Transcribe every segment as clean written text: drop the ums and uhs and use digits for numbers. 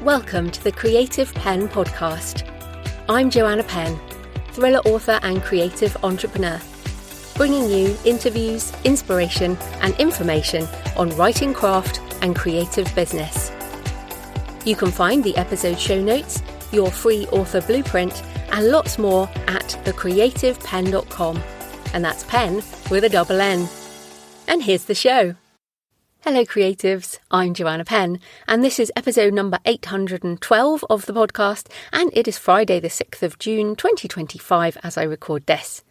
Welcome to the Creative Penn podcast. I'm Joanna Penn, thriller author and creative entrepreneur, bringing you interviews, inspiration and information on writing craft and creative business. You can find the episode show notes, your free author blueprint and lots more at thecreativepenn.com, and that's Penn with a double N. And here's the show. Hello creatives, I'm Joanna Penn, and this is episode number 812 of the podcast, and it is Friday the 6th of June 2025 as I record this.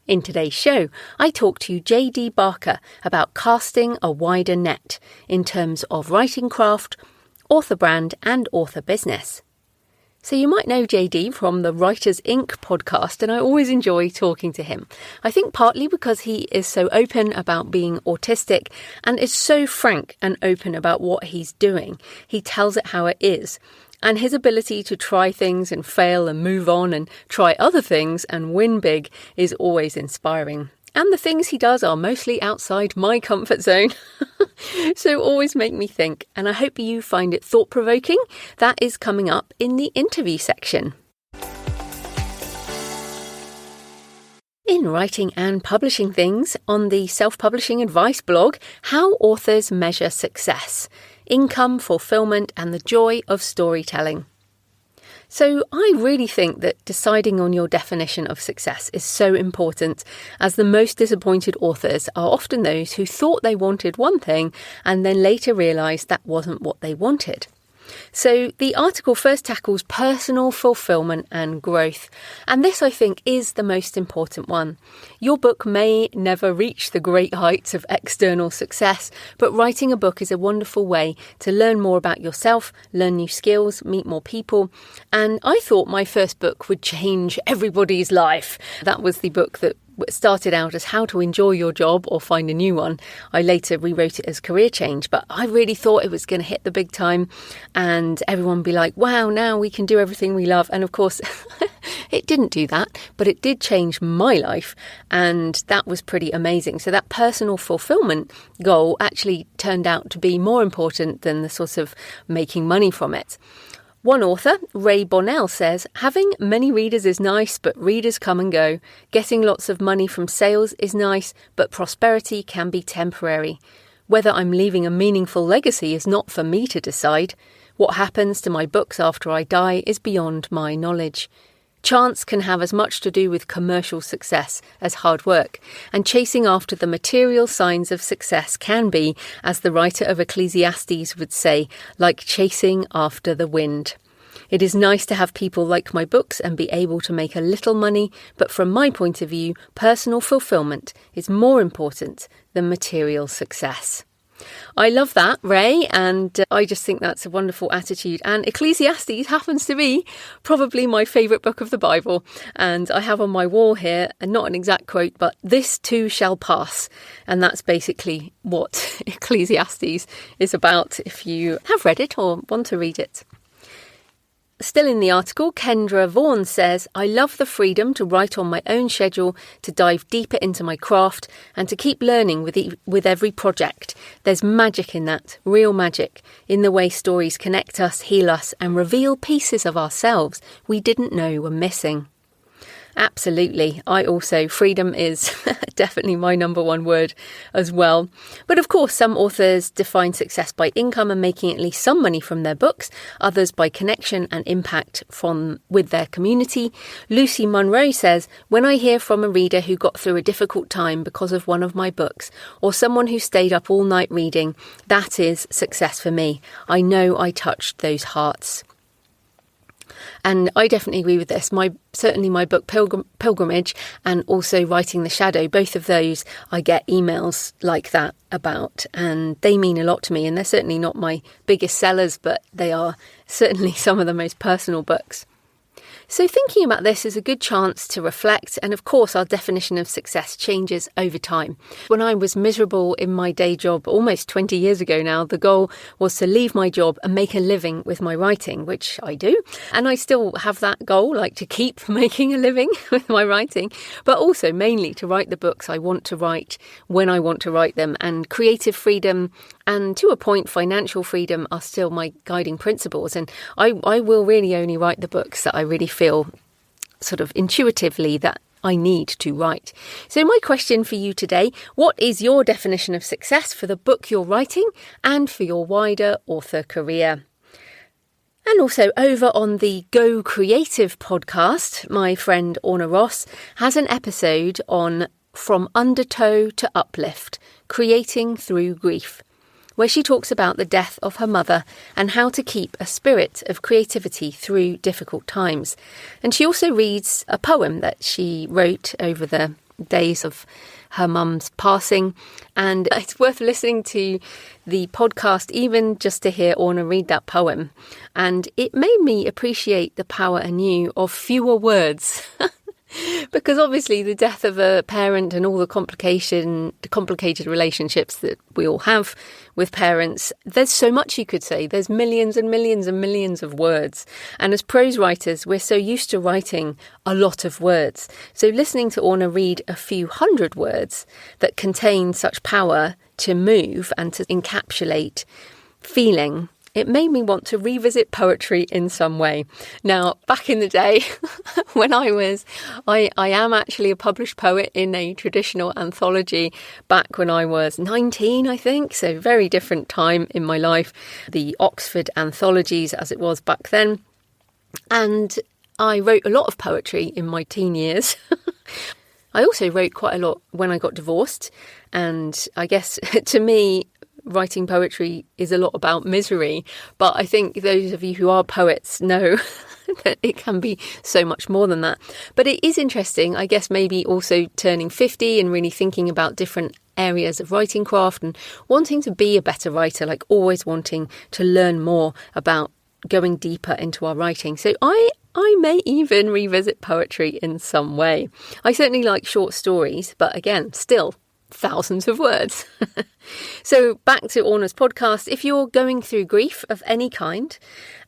In today's show, I talk to JD Barker about casting a wider net in terms of writing craft, author brand and author business. So you might know JD from the Writers Inc. podcast, and I always enjoy talking to him. I think partly because he is so open about being autistic and is so frank and open about what he's doing. He tells it how it is. And his ability to try things and fail and move on and try other things and win big is always inspiring. And the things he does are mostly outside my comfort zone. So always make me think, and I hope you find it thought-provoking. That is coming up in the interview section. In writing and publishing things, on the self-publishing advice blog, how authors measure success, income, fulfillment, and the joy of storytelling. So I really think that deciding on your definition of success is so important, as the most disappointed authors are often those who thought they wanted one thing and then later realised that wasn't what they wanted. So the article first tackles personal fulfillment and growth, and this I think is the most important one. Your book may never reach the great heights of external success, but writing a book is a wonderful way to learn more about yourself, learn new skills, meet more people, and I thought my first book would change everybody's life. That was the book that started out as How to Enjoy Your Job or Find a New One. I later rewrote it as Career Change, but I really thought it was going to hit the big time and everyone would be like, wow, now we can do everything we love. And of course, it didn't do that, but it did change my life, and that was pretty amazing. So that personal fulfillment goal actually turned out to be more important than the sort of making money from it. One author, Ray Bonnell, says, having many readers is nice, but readers come and go. Getting lots of money from sales is nice, but prosperity can be temporary. Whether I'm leaving a meaningful legacy is not for me to decide. What happens to my books after I die is beyond my knowledge. Chance can have as much to do with commercial success as hard work, and chasing after the material signs of success can be, as the writer of Ecclesiastes would say, like chasing after the wind. It is nice to have people like my books and be able to make a little money, but from my point of view, personal fulfillment is more important than material success. I love that, Ray, and I just think that's a wonderful attitude. And Ecclesiastes happens to be probably my favourite book of the Bible. And I have on my wall here, and not an exact quote, but this too shall pass. And that's basically what Ecclesiastes is about if you have read it or want to read it. Still in the article, Kendra Vaughan says, I love the freedom to write on my own schedule, to dive deeper into my craft and to keep learning with every project. There's magic in that, real magic, in the way stories connect us, heal us and reveal pieces of ourselves we didn't know were missing. Absolutely. Freedom is definitely my number one word as well. But of course, some authors define success by income and making at least some money from their books, others by connection and impact with their community. Lucy Munro says, when I hear from a reader who got through a difficult time because of one of my books, or someone who stayed up all night reading, that is success for me. I know I touched those hearts. And I definitely agree with this. Certainly my book Pilgrimage and also Writing the Shadow, both of those I get emails like that about, and they mean a lot to me. And they're certainly not my biggest sellers, but they are certainly some of the most personal books. So thinking about this is a good chance to reflect, and of course our definition of success changes over time. When I was miserable in my day job almost 20 years ago now, the goal was to leave my job and make a living with my writing, which I do. And I still have that goal, like to keep making a living with my writing, but also mainly to write the books I want to write when I want to write them. And creative freedom And to a point, financial freedom are still my guiding principles. And I will really only write the books that I really feel sort of intuitively that I need to write. So my question for you today, what is your definition of success for the book you're writing and for your wider author career? And also over on the Go Creative podcast, my friend Orna Ross has an episode on From Undertow to Uplift, Creating Through Grief, where she talks about the death of her mother and how to keep a spirit of creativity through difficult times. And she also reads a poem that she wrote over the days of her mum's passing. And it's worth listening to the podcast even just to hear Orna read that poem. And it made me appreciate the power anew of fewer words. Because obviously the death of a parent and all the complicated relationships that we all have with parents, there's so much you could say. There's millions and millions and millions of words. And as prose writers, we're so used to writing a lot of words. So listening to Orna read a few hundred words that contain such power to move and to encapsulate feeling, it made me want to revisit poetry in some way. Now, back in the day, when I am actually a published poet in a traditional anthology back when I was 19, I think. So very different time in my life, the Oxford anthologies as it was back then. And I wrote a lot of poetry in my teen years. I also wrote quite a lot when I got divorced. And I guess to me, writing poetry is a lot about misery, but I think those of you who are poets know that it can be so much more than that. But it is interesting, I guess, maybe also turning 50 and really thinking about different areas of writing craft and wanting to be a better writer, like always wanting to learn more about going deeper into our writing. So I may even revisit poetry in some way. I certainly like short stories, but again, still thousands of words. So back to Orna's podcast. If you're going through grief of any kind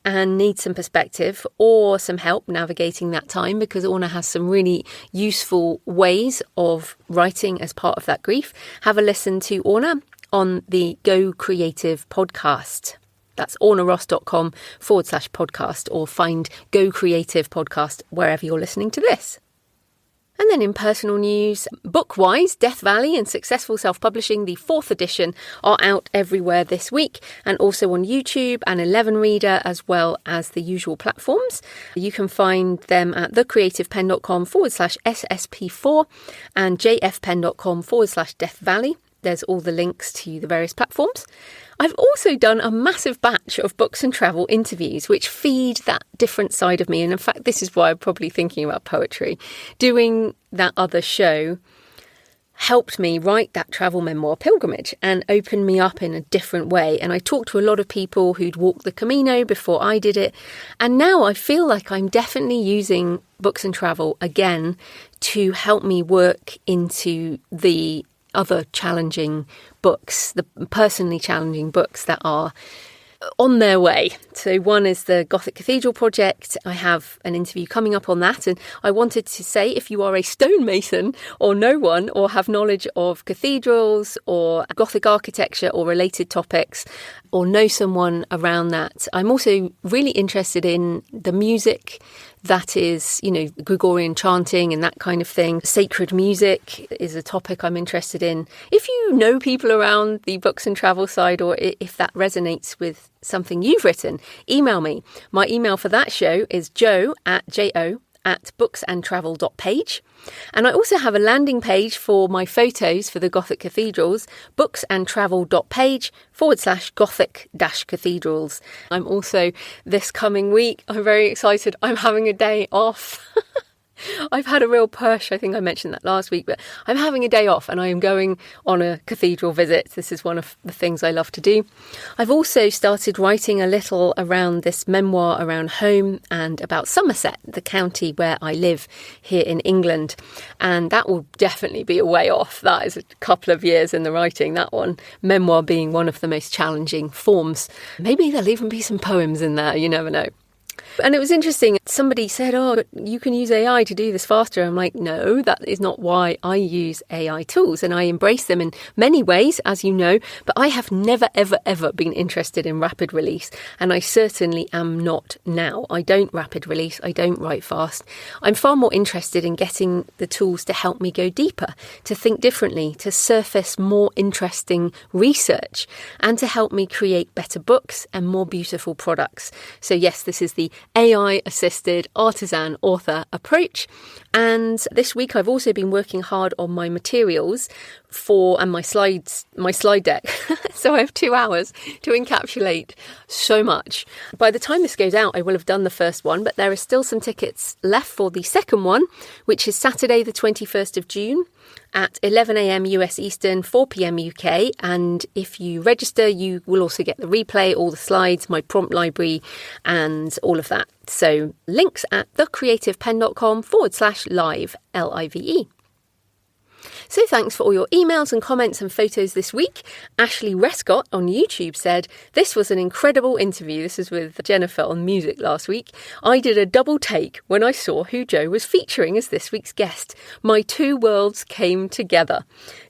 and need some perspective or some help navigating that time, because Orna has some really useful ways of writing as part of that grief, have a listen to Orna on the Go Creative podcast. That's ornaross.com/podcast, or find Go Creative podcast wherever you're listening to this. And then in personal news, book-wise, Death Valley and Successful Self-Publishing, the 4th edition, are out everywhere this week, and also on YouTube and 11 Reader, as well as the usual platforms. You can find them at thecreativepenn.com/SSP4 and jfpenn.com/Death Valley. There's all the links to the various platforms. I've also done a massive batch of books and travel interviews, which feed that different side of me. And in fact, this is why I'm probably thinking about poetry. Doing that other show helped me write that travel memoir, Pilgrimage, and opened me up in a different way. And I talked to a lot of people who'd walked the Camino before I did it. And now I feel like I'm definitely using books and travel again to help me work into the other challenging books, the personally challenging books that are on their way. So one is the Gothic Cathedral project. I have an interview coming up on that, and I wanted to say, if you are a stonemason or know one, or have knowledge of cathedrals or Gothic architecture or related topics, or know someone around that, I'm also really interested in the music that is, Gregorian chanting and that kind of thing. Sacred music is a topic I'm interested in. If you know people around the books and travel side, or if that resonates with something you've written, email me. My email for that show is jo@booksandravel.page. And I also have a landing page for my photos for the Gothic cathedrals, booksandtravel.page/Gothic-cathedrals. I'm also, this coming week, I'm very excited, I'm having a day off. I've had a real push. I think I mentioned that last week, but I'm having a day off and I am going on a cathedral visit. This is one of the things I love to do. I've also started writing a little around this memoir around home and about Somerset, the county where I live here in England. And that will definitely be a way off. That is a couple of years in the writing, that one. Memoir being one of the most challenging forms. Maybe there'll even be some poems in there. You never know. And it was interesting. Somebody said, oh, you can use AI to do this faster. I'm like, no, that is not why I use AI tools. And I embrace them in many ways, as you know, but I have never, ever, ever been interested in rapid release. And I certainly am not now. I don't rapid release. I don't write fast. I'm far more interested in getting the tools to help me go deeper, to think differently, to surface more interesting research, and to help me create better books and more beautiful products. So yes, this is the AI-assisted artisan author approach. And this week I've also been working hard on my materials and my slide deck. So I have 2 hours to encapsulate so much. By the time this goes out, I will have done the first one, but there are still some tickets left for the second one, which is Saturday the 21st of June at 11 a.m. US Eastern, 4 p.m. UK. And if you register, you will also get the replay, all the slides, my prompt library, and all of that. So links at thecreativepenn.com/live, LIVE. So thanks for all your emails and comments and photos this week. Ashley Rescott on YouTube said, this was an incredible interview. This was with Jennifer on music last week. I did a double take when I saw who Jo was featuring as this week's guest. My two worlds came together.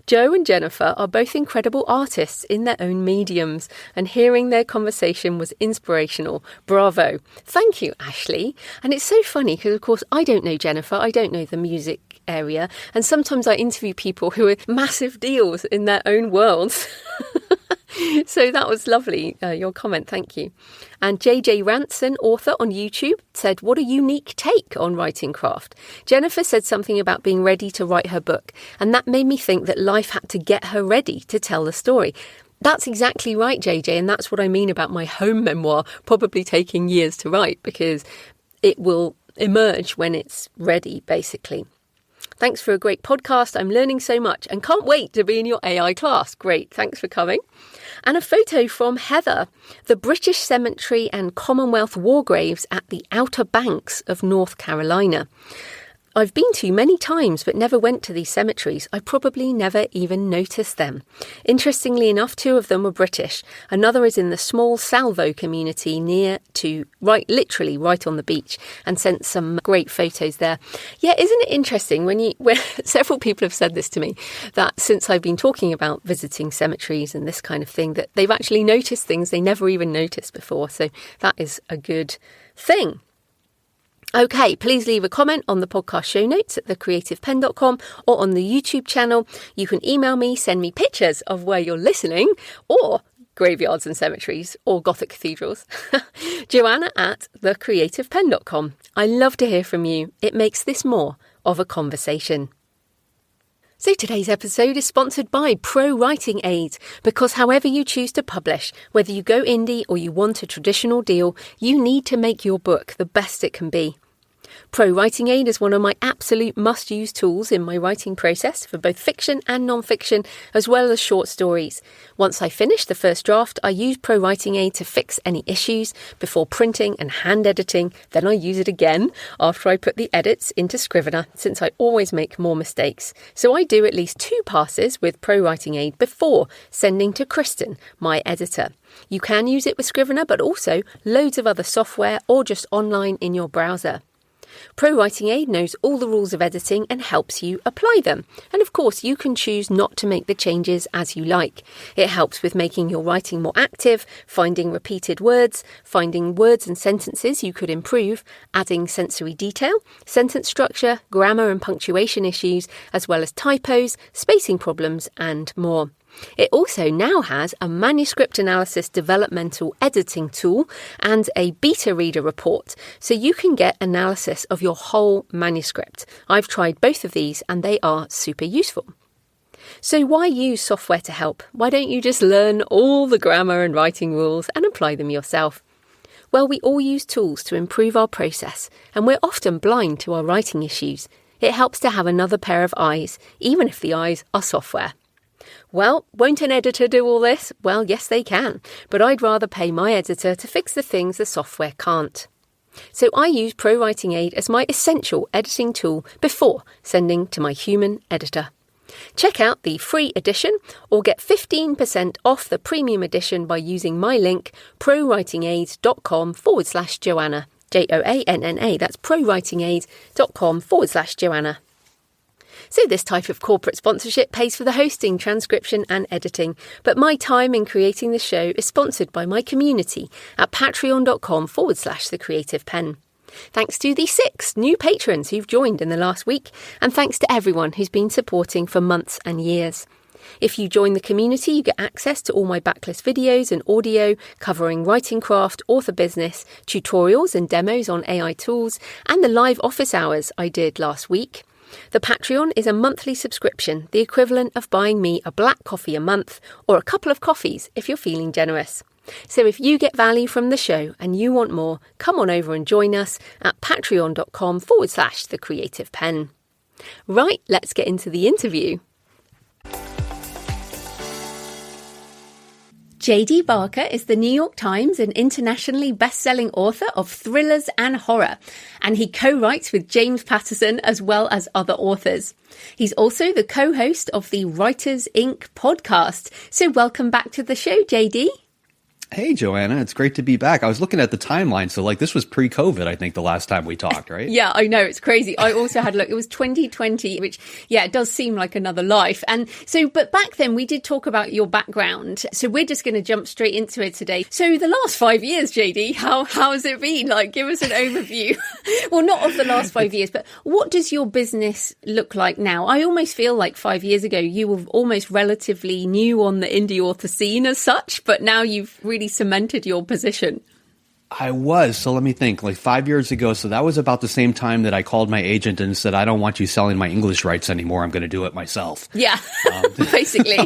Jo and Jennifer are both incredible artists in their own mediums, and hearing their conversation was inspirational. Bravo. Thank you, Ashley. And it's so funny because, of course, I don't know Jennifer. I don't know the music area. And sometimes I interview people who are massive deals in their own worlds. So that was lovely, your comment, thank you. And JJ Ranson, author on YouTube, said, what a unique take on writing craft. Jennifer said something about being ready to write her book, and that made me think that life had to get her ready to tell the story. That's exactly right, JJ, and that's what I mean about my home memoir probably taking years to write, because it will emerge when it's ready, basically. Thanks for a great podcast. I'm learning so much and can't wait to be in your AI class. Great. Thanks for coming. And a photo from Heather, the British Cemetery and Commonwealth War Graves at the Outer Banks of North Carolina. I've been to many times but never went to these cemeteries. I probably never even noticed them. Interestingly enough, 2 of them were British. Another is in the small Salvo community literally right on the beach, and sent some great photos there. Yeah, isn't it interesting when several people have said this to me, that since I've been talking about visiting cemeteries and this kind of thing, that they've actually noticed things they never even noticed before. So that is a good thing. Okay, please leave a comment on the podcast show notes at thecreativepenn.com or on the YouTube channel. You can email me, send me pictures of where you're listening, or graveyards and cemeteries, or Gothic cathedrals. Joanna at thecreativepenn.com. I love to hear from you. It makes this more of a conversation. So today's episode is sponsored by Pro Writing Aid, because however you choose to publish, whether you go indie or you want a traditional deal, you need to make your book the best it can be. Pro Writing Aid is one of my absolute must-use tools in my writing process for both fiction and non-fiction, as well as short stories. Once I finish the first draft, I use Pro Writing Aid to fix any issues before printing and hand editing. Then I use it again after I put the edits into Scrivener, since I always make more mistakes. So I do at least 2 passes with Pro Writing Aid before sending to Kristen, my editor. You can use it with Scrivener, but also loads of other software or just online in your browser. Pro Writing Aid knows all the rules of editing and helps you apply them. And of course, you can choose not to make the changes as you like. It helps with making your writing more active, finding repeated words, finding words and sentences you could improve, adding sensory detail, sentence structure, grammar and punctuation issues, as well as typos, spacing problems, and more. It also now has a manuscript analysis developmental editing tool and a beta reader report, so you can get analysis of your whole manuscript. I've tried both of these and they are super useful. So why use software to help? Why don't you just learn all the grammar and writing rules and apply them yourself? Well, we all use tools to improve our process, and we're often blind to our writing issues. It helps to have another pair of eyes, even if the eyes are software. Well, won't an editor do all this? Well, yes, they can, but I'd rather pay my editor to fix the things the software can't. So I use Pro Writing Aid as my essential editing tool before sending to my human editor. Check out the free edition or get 15% off the premium edition by using my link prowritingaid.com/Joanna. Joanna. That's prowritingaid.com/Joanna. So this type of corporate sponsorship pays for the hosting, transcription and editing. But my time in creating the show is sponsored by my community at patreon.com/thecreativepenn. Thanks to the 6 new patrons who've joined in the last week, and thanks to everyone who's been supporting for months and years. If you join the community, you get access to all my backlist videos and audio covering writing craft, author business, tutorials and demos on AI tools, and the live office hours I did last week. The Patreon is a monthly subscription, the equivalent of buying me a black coffee a month or a couple of coffees if you're feeling generous. So if you get value from the show and you want more, come on over and join us at patreon.com/thecreativepenn. Right, let's get into the interview. J.D. Barker is the New York Times and internationally best-selling author of thrillers and horror, and he co-writes with James Patterson as well as other authors. He's also the co-host of the Writers Inc. podcast. So welcome back to the show, J.D. Hey, Joanna, it's great to be back. I was looking at the timeline. So this was pre-COVID, I think, the last time we talked, right? Yeah, I know. It's crazy. I also had a look. It was 2020, which, it does seem like another life. And so, but back then we did talk about your background. So we're just going to jump straight into it today. So the last 5 years, JD, how has it been? Give us an overview. Well, not of the last 5 years, but what does your business look like now? I almost feel like 5 years ago, you were almost relatively new on the indie author scene as such, but now you've really cemented your position. I was. So let me think, 5 years ago. So that was about the same time that I called my agent and said, I don't want you selling my English rights anymore. I'm going to do it myself. Yeah, basically.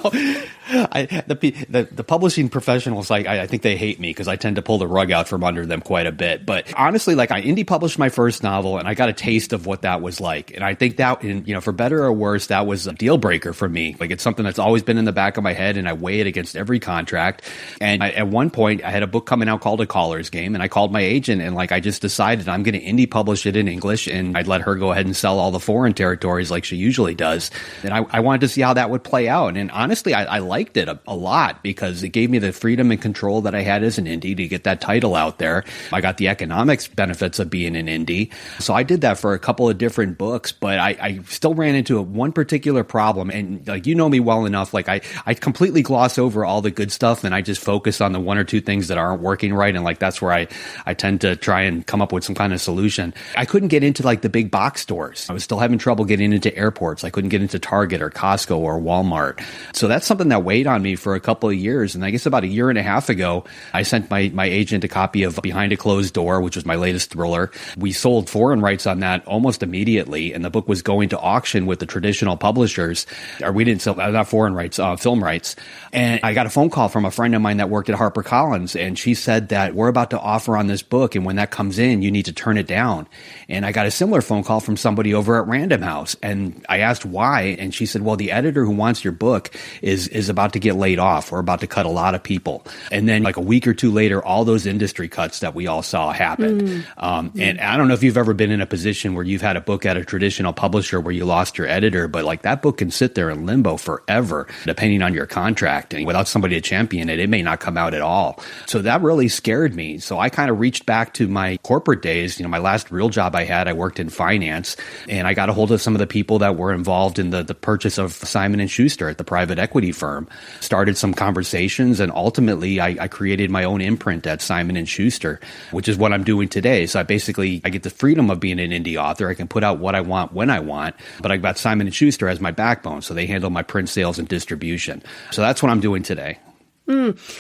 The publishing professionals, I think they hate me because I tend to pull the rug out from under them quite a bit. But honestly, I indie published my first novel and I got a taste of what that was like. And I think that, for better or worse, that was a deal breaker for me. It's something that's always been in the back of my head and I weigh it against every contract. And at one point I had a book coming out called A Caller's Game. And I called my agent and I just decided I'm going to indie publish it in English and I'd let her go ahead and sell all the foreign territories like she usually does. And I wanted to see how that would play out. And honestly, I liked it a lot because it gave me the freedom and control that I had as an indie to get that title out there. I got the economics benefits of being an indie. So I did that for a couple of different books, but I still ran into one particular problem. And you know me well enough, I completely gloss over all the good stuff and I just focus on the one or two things that aren't working right. And that's where I tend to try and come up with some kind of solution. I couldn't get into the big box stores. I was still having trouble getting into airports. I couldn't get into Target or Costco or Walmart. So that's something that weighed on me for a couple of years. And I guess about a year and a half ago, I sent my agent a copy of Behind a Closed Door, which was my latest thriller. We sold foreign rights on that almost immediately. And the book was going to auction with the traditional publishers. Or we didn't sell, not foreign rights, film rights. And I got a phone call from a friend of mine that worked at HarperCollins. And she said that we're about to offer on this book, and when that comes in, you need to turn it down. And I got a similar phone call from somebody over at Random House, and I asked why, and she said, well, the editor who wants your book is about to get laid off. We're about to cut a lot of people. And then a week or two later, all those industry cuts that we all saw happened. And I don't know if you've ever been in a position where you've had a book at a traditional publisher where you lost your editor, but that book can sit there in limbo forever, depending on your contract. And without somebody to champion it, it may not come out at all. So that really scared me. So I kind of reached back to my corporate days. My last real job I had, I worked in finance, and I got a hold of some of the people that were involved in the purchase of Simon & Schuster at the private equity firm, started some conversations, and ultimately I created my own imprint at Simon & Schuster, which is what I'm doing today. So I get the freedom of being an indie author. I can put out what I want when I want, but I've got Simon & Schuster as my backbone, so they handle my print sales and distribution. So that's what I'm doing today.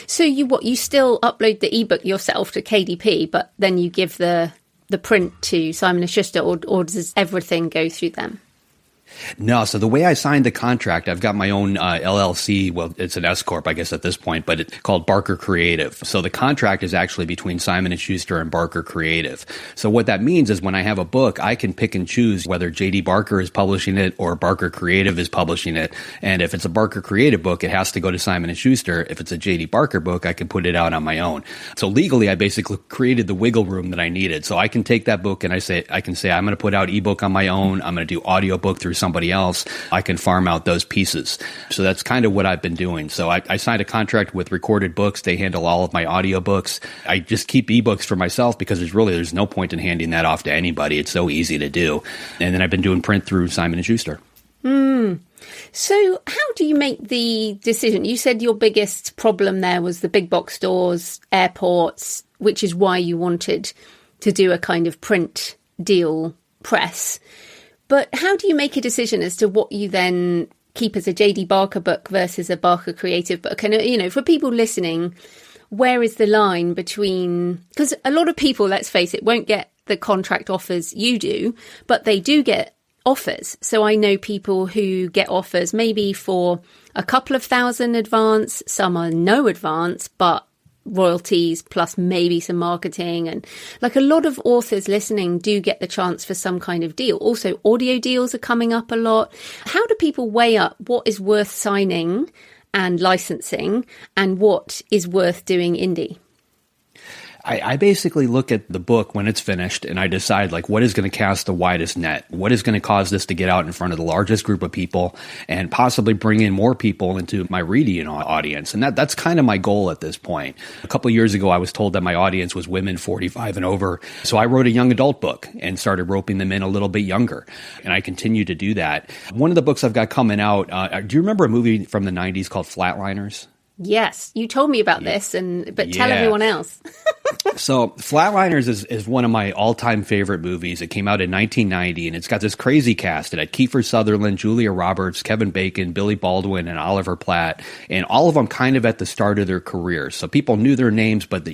So you still upload the ebook yourself to KDP, but then you give the print to Simon & Schuster, or does everything go through them? No. So the way I signed the contract, I've got my own LLC. Well, it's an S Corp, I guess, at this point, but it's called Barker Creative. So the contract is actually between Simon & Schuster and Barker Creative. So what that means is when I have a book, I can pick and choose whether J.D. Barker is publishing it or Barker Creative is publishing it. And if it's a Barker Creative book, it has to go to Simon & Schuster. If it's a J.D. Barker book, I can put it out on my own. So legally, I basically created the wiggle room that I needed. So I can take that book and I can say, I'm going to put out ebook on my own. I'm going to do audiobook through somebody else, I can farm out those pieces. So that's kind of what I've been doing. So I signed a contract with Recorded Books. They handle all of my audiobooks. I just keep ebooks for myself because there's no point in handing that off to anybody. It's so easy to do. And then I've been doing print through Simon & Schuster. So how do you make the decision? You said your biggest problem there was the big box stores, airports, which is why you wanted to do a kind of print deal press. But how do you make a decision as to what you then keep as a J.D. Barker book versus a Barker Creative book? And, for people listening, where is the line between... Because a lot of people, let's face it, won't get the contract offers you do, but they do get offers. So I know people who get offers maybe for a couple of thousand advance, some are no advance, but royalties plus maybe some marketing. And like a lot of authors listening do get the chance for some kind of deal. Also, audio deals are coming up a lot. How do people weigh up what is worth signing and licensing and what is worth doing indie? I basically look at the book when it's finished and I decide like what is going to cast the widest net, what is going to cause this to get out in front of the largest group of people and possibly bring in more people into my reading audience. And that's kind of my goal at this point. A couple of years ago, I was told that my audience was women 45 and over. So I wrote a young adult book and started roping them in a little bit younger. And I continue to do that. One of the books I've got coming out, do you remember a movie from the 90s called Flatliners? Yes, you told me about this, but tell everyone else. So Flatliners is one of my all-time favorite movies. It came out in 1990, and it's got this crazy cast. It had Kiefer Sutherland, Julia Roberts, Kevin Bacon, Billy Baldwin, and Oliver Platt, and all of them kind of at the start of their careers. So people knew their names, but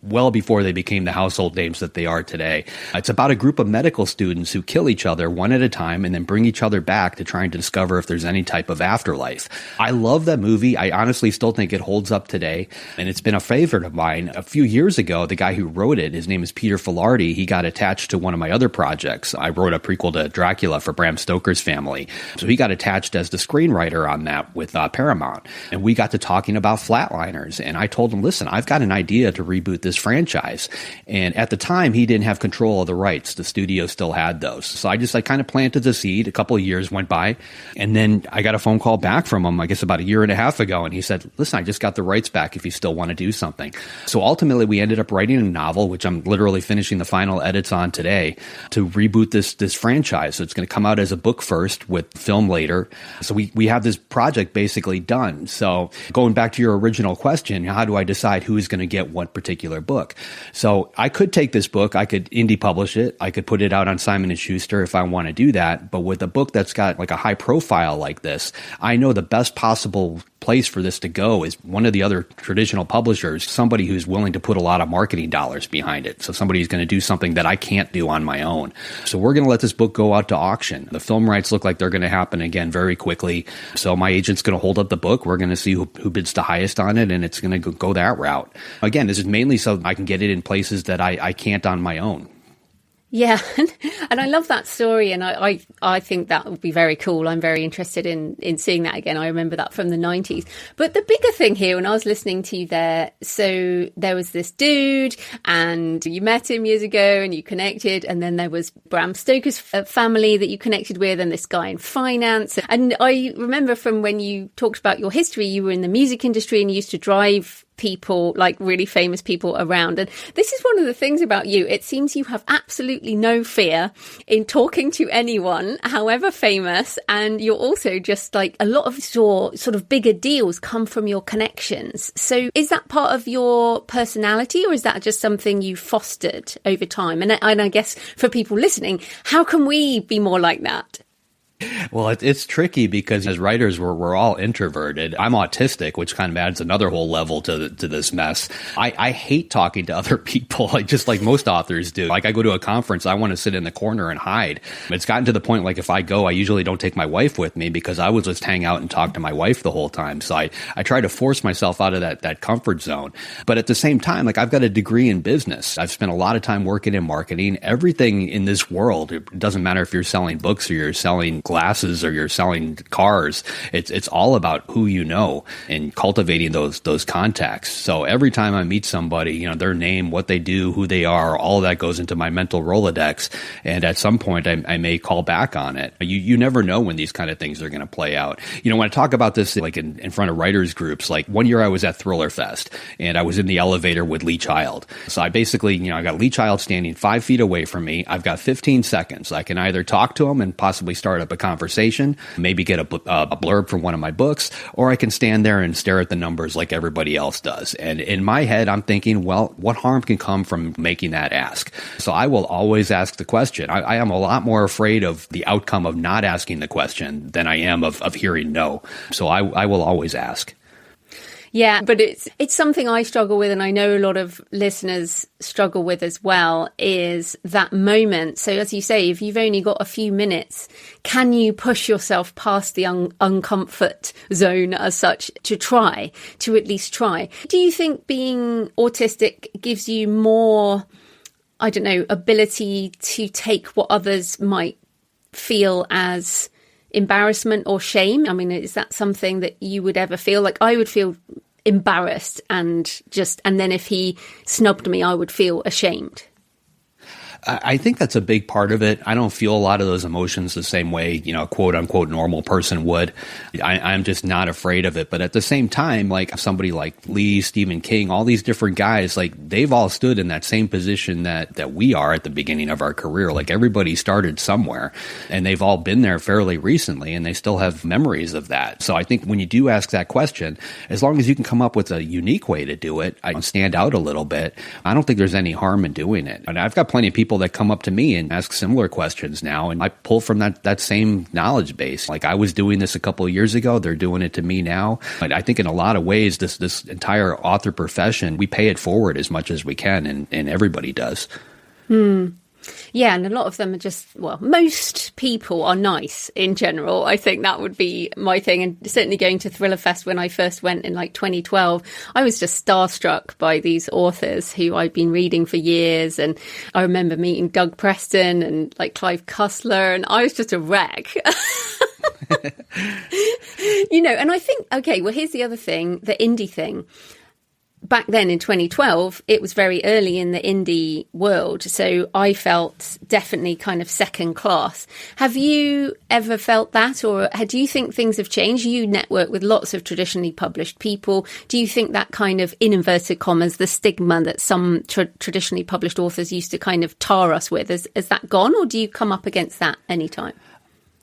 well before they became the household names that they are today. It's about a group of medical students who kill each other one at a time and then bring each other back to trying to discover if there's any type of afterlife. I love that movie. I honestly still think it holds up today, and it's been a favorite of mine. A few years ago, the guy who wrote it, his name is Peter Filardi, he got attached to one of my other projects. I wrote a prequel to Dracula for Bram Stoker's family. So he got attached as the screenwriter on that with Paramount. And we got to talking about Flatliners. And I told him, listen, I've got an idea to reboot this franchise. And at the time, he didn't have control of the rights. The studio still had those. So I kind of planted the seed. A couple of years went by. And then I got a phone call back from him, I guess about a year and a half ago. And he said, listen, I just got the rights back if you still want to do something. So ultimately, we ended up writing a novel, which I'm literally finishing the final edits on today, to reboot this franchise. So it's going to come out as a book first with film later. So we have this project basically done. So going back to your original question, how do I decide who is going to get what particular book? So I could take this book, I could indie publish it, I could put it out on Simon & Schuster if I want to do that. But with a book that's got like a high profile like this, I know the best possible place for this to go is one of the other traditional publishers, somebody who's willing to put a lot of marketing dollars behind it. So somebody who's going to do something that I can't do on my own. So we're going to let this book go out to auction. The film rights look like they're going to happen again very quickly. So my agent's going to hold up the book. We're going to see who bids the highest on it, and it's going to go that route. Again, this is mainly so I can get it in places that I can't on my own. Yeah, and I love that story, and I think that would be very cool. I'm very interested in seeing that again. I remember that from the 90s. But the bigger thing here, when I was listening to you there, so there was this dude, and you met him years ago, and you connected, and then there was Bram Stoker's family that you connected with, and this guy in finance. And I remember from when you talked about your history, you were in the music industry and you used to drive people, like really famous people around. And this is one of the things about you. It seems you have absolutely no fear in talking to anyone, however famous. And you're also just like, a lot of your sort of bigger deals come from your connections. So is that part of your personality, or is that just something you fostered over time? And I guess for people listening, how can we be more like that? Well, it's tricky because as writers, we're all introverted. I'm autistic, which kind of adds another whole level to this mess. I hate talking to other people, just like most authors do. Like I go to a conference, I want to sit in the corner and hide. It's gotten to the point, like if I go, I usually don't take my wife with me because I will just hang out and talk to my wife the whole time. So I try to force myself out of that comfort zone. But at the same time, like I've got a degree in business. I've spent a lot of time working in marketing. Everything in this world, it doesn't matter if you're selling books or you're selling glass glasses or you're selling cars. It's all about who you know and cultivating those contacts. So every time I meet somebody, their name, what they do, who they are, all of that goes into my mental Rolodex. And at some point I may call back on it. You never know when these kind of things are going to play out. When I talk about this, like in front of writers groups, like one year I was at Thriller Fest and I was in the elevator with Lee Child. So I basically, I got Lee Child standing 5 feet away from me. I've got 15 seconds. I can either talk to him and possibly start up a conversation, maybe get a blurb from one of my books, or I can stand there and stare at the numbers like everybody else does. And in my head, I'm thinking, well, what harm can come from making that ask? So I will always ask the question. I am a lot more afraid of the outcome of not asking the question than I am of hearing no. So I will always ask. Yeah, but it's something I struggle with, and I know a lot of listeners struggle with as well, is that moment. So as you say, if you've only got a few minutes, can you push yourself past the uncomfort zone as such to at least try? Do you think being autistic gives you more, I don't know, ability to take what others might feel as embarrassment or shame? I mean, is that something that you would ever feel? Like I would feel embarrassed and then if he snubbed me, I would feel ashamed. I think that's a big part of it. I don't feel a lot of those emotions the same way, a quote unquote normal person would. I'm just not afraid of it. But at the same time, like somebody like Lee, Stephen King, all these different guys, like they've all stood in that same position that we are at the beginning of our career. Like everybody started somewhere and they've all been there fairly recently and they still have memories of that. So I think when you do ask that question, as long as you can come up with a unique way to do it, I stand out a little bit. I don't think there's any harm in doing it. And I've got plenty of people that come up to me and ask similar questions now, and I pull from that same knowledge base. Like I was doing this a couple of years ago, they're doing it to me now. But I think in a lot of ways, this entire author profession, we pay it forward as much as we can, and everybody does. Yeah, and a lot of them are just, well, most people are nice in general. I think that would be my thing. And certainly going to Thriller Fest when I first went in like 2012, I was just starstruck by these authors who I'd been reading for years. And I remember meeting Doug Preston and like Clive Cussler, and I was just a wreck. And I think, okay, well, here's the other thing, the indie thing. Back then in 2012, it was very early in the indie world. So I felt definitely kind of second class. Have you ever felt that, or do you think things have changed? You network with lots of traditionally published people. Do you think that kind of, in inverted commas, the stigma that some traditionally published authors used to kind of tar us with, has that gone, or do you come up against that anytime?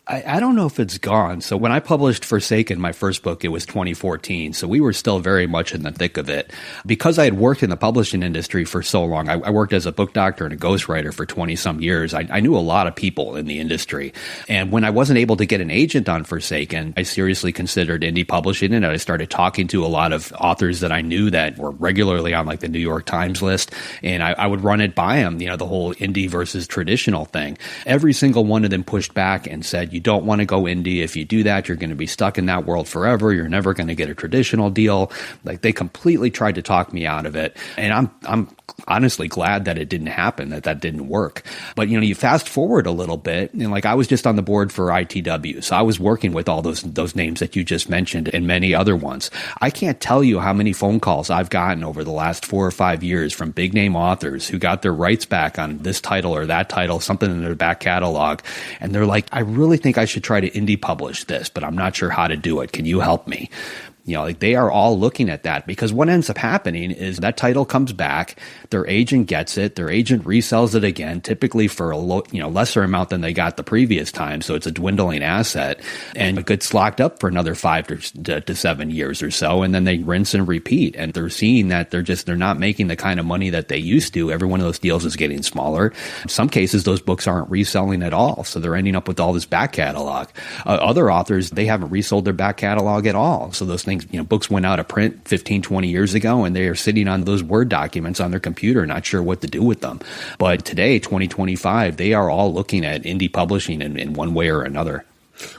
I don't know if it's gone. So when I published Forsaken, my first book, it was 2014. So we were still very much in the thick of it. Because I had worked in the publishing industry for so long, I worked as a book doctor and a ghostwriter for 20 some years. I knew a lot of people in the industry. And when I wasn't able to get an agent on Forsaken, I seriously considered indie publishing, and I started talking to a lot of authors that I knew that were regularly on like the New York Times list. And I would run it by them, the whole indie versus traditional thing. Every single one of them pushed back and said, you don't want to go indie. If you do that, you're going to be stuck in that world forever. You're never going to get a traditional deal. Like they completely tried to talk me out of it. And I'm honestly glad that it didn't happen, that didn't work. But, you fast forward a little bit, and like I was just on the board for ITW. So I was working with all those names that you just mentioned and many other ones. I can't tell you how many phone calls I've gotten over the last 4 or 5 years from big name authors who got their rights back on this title or that title, something in their back catalog. And they're like, I really think I should try to indie publish this, but I'm not sure how to do it. Can you help me? Like they are all looking at that, because what ends up happening is that title comes back, their agent gets it, their agent resells it again, typically for a lesser amount than they got the previous time. So it's a dwindling asset, and it gets locked up for another 5 to 7 years or so. And then they rinse and repeat, and they're seeing that they're not making the kind of money that they used to. Every one of those deals is getting smaller. In some cases, those books aren't reselling at all. So they're ending up with all this back catalog. Other authors, they haven't resold their back catalog at all. So those things, books went out of print 15, 20 years ago, and they are sitting on those Word documents on their computer, not sure what to do with them. But today, 2025, they are all looking at indie publishing in one way or another.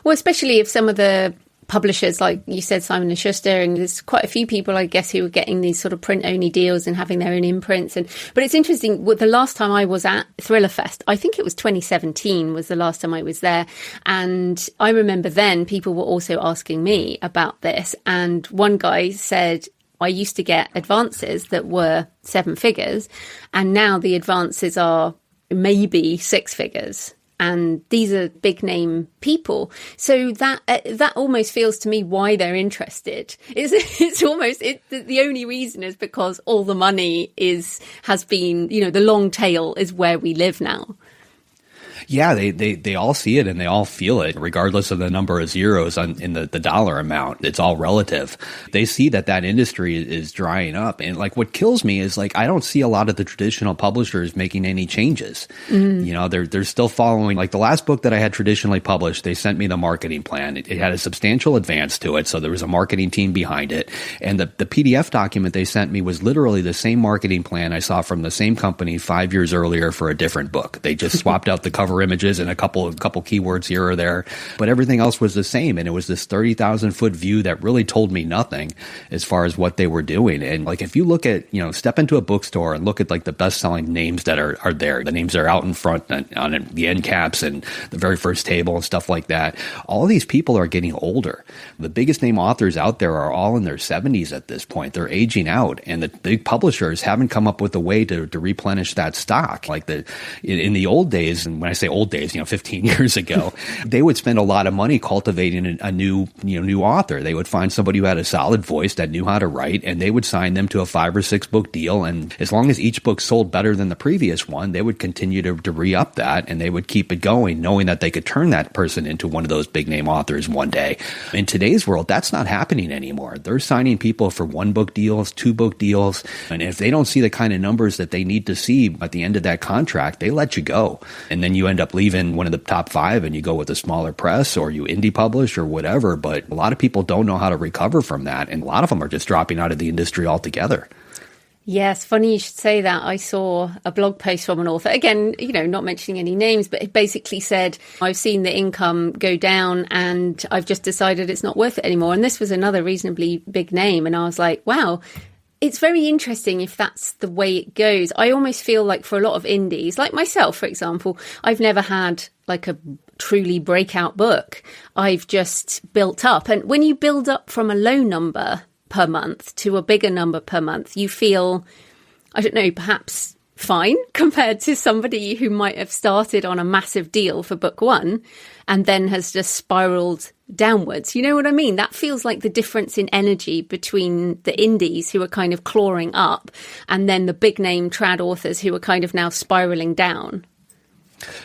Well, especially if some of the publishers, like you said, Simon & Schuster, and there's quite a few people, I guess, who are getting these sort of print-only deals and having their own imprints. But it's interesting, the last time I was at Thriller Fest, I think it was 2017 was the last time I was there. And I remember then people were also asking me about this. And one guy said, I used to get advances that were 7 figures, and now the advances are maybe 6 figures. And these are big name people. So that almost feels to me why they're interested. It's almost the only reason is because all the money has been, the long tail is where we live now. Yeah, they all see it and they all feel it, regardless of the number of zeros in the dollar amount. It's all relative. They see that industry is drying up. And like what kills me is like I don't see a lot of the traditional publishers making any changes. They're still following, like the last book that I had traditionally published, they sent me the marketing plan. It had a substantial advance to it, so there was a marketing team behind it. And the PDF document they sent me was literally the same marketing plan I saw from the same company 5 years earlier for a different book. They just swapped out the cover images and a couple keywords here or there, but everything else was the same. And it was this 30,000 foot view that really told me nothing as far as what they were doing. And like, if you look at, step into a bookstore and look at like the best selling names that are there, the names that are out in front on the end caps and the very first table and stuff like that. All of these people are getting older. The biggest name authors out there are all in their 70s at this point. They're aging out, and the big publishers haven't come up with a way to replenish that stock. Like in the old days, and when I say old days, 15 years ago, they would spend a lot of money cultivating a new author. They would find somebody who had a solid voice that knew how to write, and they would sign them to a 5 or 6 book deal. And as long as each book sold better than the previous one, they would continue to re-up that, and they would keep it going, knowing that they could turn that person into one of those big name authors one day. In today's world, that's not happening anymore. They're signing people for 1 book deals, 2 book deals. And if they don't see the kind of numbers that they need to see at the end of that contract, they let you go. And then you end up leaving one of the top 5 and you go with a smaller press, or you indie publish or whatever. But a lot of people don't know how to recover from that. And a lot of them are just dropping out of the industry altogether. Yes, funny you should say that. I saw a blog post from an author, again, not mentioning any names, but it basically said, I've seen the income go down and I've just decided it's not worth it anymore. And this was another reasonably big name. And I was like, wow, it's very interesting if that's the way it goes. I almost feel like for a lot of indies, like myself, for example, I've never had like a truly breakout book. I've just built up. And when you build up from a low number per month to a bigger number per month, you feel, I don't know, perhaps fine compared to somebody who might have started on a massive deal for book 1 and then has just spiraled downwards. You know what I mean? That feels like the difference in energy between the indies who are kind of clawing up and then the big name trad authors who are kind of now spiraling down.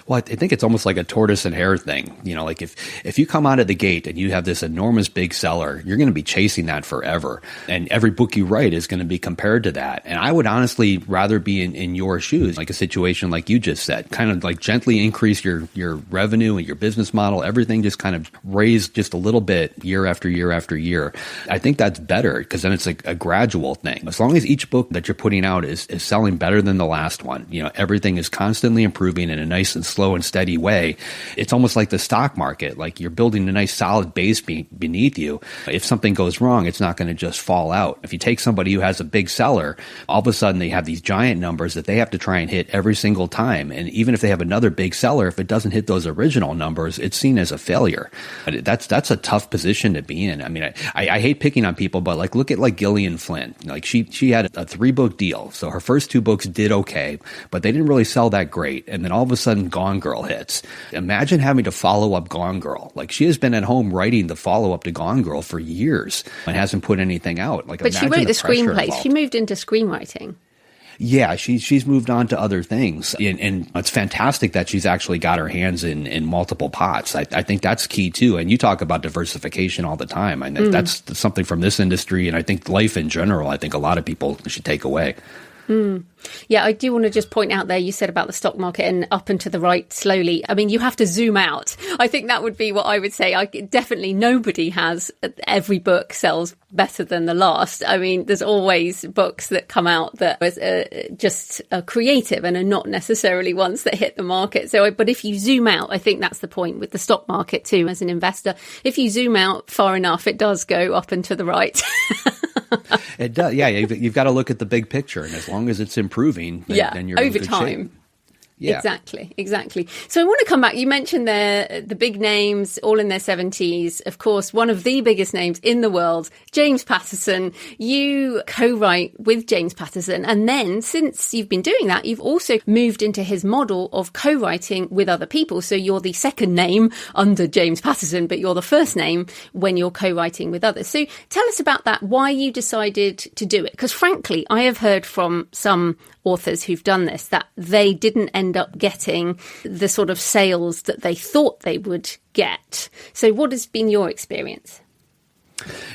Well, I think it's almost like a tortoise and hare thing. Like if you come out of the gate and you have this enormous big seller, you're going to be chasing that forever. And every book you write is going to be compared to that. And I would honestly rather be in your shoes, like a situation like you just said, kind of like gently increase your revenue and your business model, everything just kind of raise just a little bit year after year after year. I think that's better because then it's a gradual thing. As long as each book that you're putting out is selling better than the last one, everything is constantly improving in a nice and slow and steady way. It's almost like the stock market. Like you're building a nice solid base beneath you. If something goes wrong, it's not going to just fall out. If you take somebody who has a big seller, all of a sudden they have these giant numbers that they have to try and hit every single time. And even if they have another big seller, if it doesn't hit those original numbers, it's seen as a failure. That's a tough position to be in. I mean, I hate picking on people, but like look at like Gillian Flynn. Like she had a 3-book deal. So her first 2 books did okay, but they didn't really sell that great. And then all of a sudden Gone Girl hits. Imagine having to follow up Gone Girl. Like she has been at home writing the follow up to Gone Girl for years and hasn't put anything out. Like, but she wrote the screenplays. She moved into screenwriting. Yeah, she's moved on to other things. And it's fantastic that she's actually got her hands in multiple pots. I think that's key too. And you talk about diversification all the time. I think that's something from this industry, and I think life in general, I think a lot of people should take away. Yeah, I do want to just point out there, you said about the stock market and up and to the right slowly. I mean, you have to zoom out. I think that would be what I would say. Definitely nobody has, every book sells better than the last. I mean, there's always books that come out that are just creative and are not necessarily ones that hit the market. But if you zoom out, I think that's the point with the stock market too, as an investor. If you zoom out far enough, it does go up and to the right. It does. Yeah, you've got to look at the big picture, and as long as it's improving, then you're over in good time. shape. Yeah. Exactly. So I want to come back. You mentioned the big names, all in their 70s. Of course, one of the biggest names in the world, James Patterson. You co-write with James Patterson. And then since you've been doing that, you've also moved into his model of co-writing with other people. So you're the second name under James Patterson, but you're the first name when you're co-writing with others. So tell us about that, why you decided to do it. Because frankly, I have heard from some authors who've done this that they didn't end up getting the sort of sales that they thought they would get. So what has been your experience?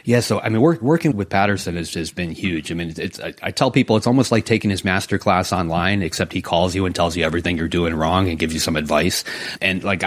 Yeah, so I mean, working with Patterson has been huge. I mean, I tell people it's almost like taking his master class online, except he calls you and tells you everything you're doing wrong and gives you some advice. And like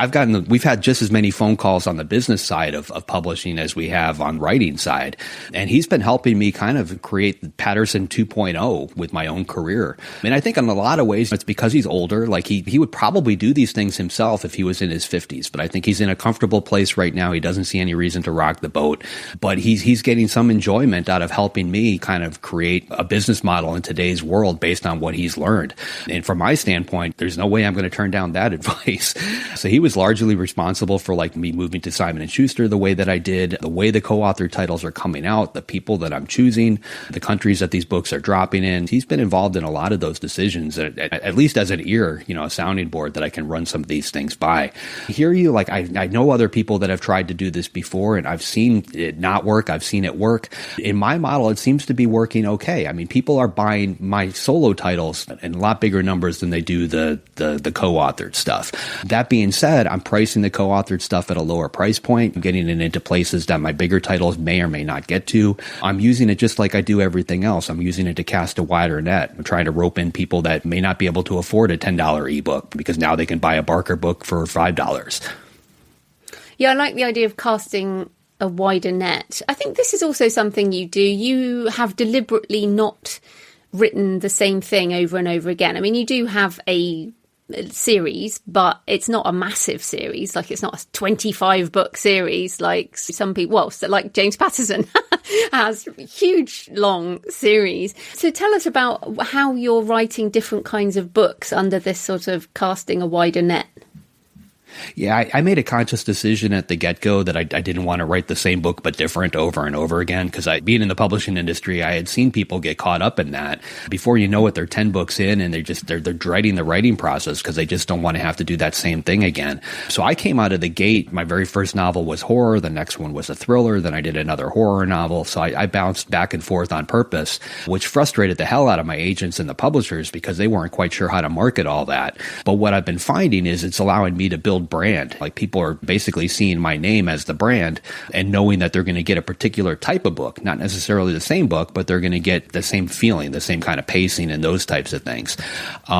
we've had just as many phone calls on the business side of publishing as we have on writing side. And he's been helping me kind of create Patterson 2.0 with my own career. I mean, I think in a lot of ways it's because he's older. Like he would probably do these things himself if he was in his 50s, but I think he's in a comfortable place right now. He doesn't see any reason to rock the boat. But he's getting some enjoyment out of helping me kind of create a business model in today's world based on what he's learned. And from my standpoint, there's no way I'm going to turn down that advice. So he was largely responsible for like me moving to Simon & Schuster the way that I did, the way the co-author titles are coming out, the people that I'm choosing, the countries that these books are dropping in. He's been involved in a lot of those decisions, at least as an ear, a sounding board that I can run some of these things by. I know other people that have tried to do this before, and I've seen it not work. I've seen it work. In my model, it seems to be working okay. I mean, people are buying my solo titles in a lot bigger numbers than they do the co-authored stuff. That being said, I'm pricing the co-authored stuff at a lower price point. I'm getting it into places that my bigger titles may or may not get to. I'm using it just like I do everything else. I'm using it to cast a wider net. I'm trying to rope in people that may not be able to afford a $10 ebook because now they can buy a Barker book for $5. Yeah, I like the idea of casting a wider net. I think this is also something you do. You have deliberately not written the same thing over and over again. I mean, you do have a series, but it's not a massive series. Like, it's not a 25 book series like some people, like James Patterson has huge long series. So tell us about how you're writing different kinds of books under this sort of casting a wider net. Yeah, I made a conscious decision at the get-go that I didn't want to write the same book but different over and over again, because being in the publishing industry, I had seen people get caught up in that. Before you know it, they're 10 books in and they're dreading the writing process because they just don't want to have to do that same thing again. So I came out of the gate. My very first novel was horror. The next one was a thriller. Then I did another horror novel. So I bounced back and forth on purpose, which frustrated the hell out of my agents and the publishers because they weren't quite sure how to market all that. But what I've been finding is it's allowing me to build brand. Like, people are basically seeing my name as the brand and knowing that they're going to get a particular type of book, not necessarily the same book, but they're going to get the same feeling, the same kind of pacing and those types of things.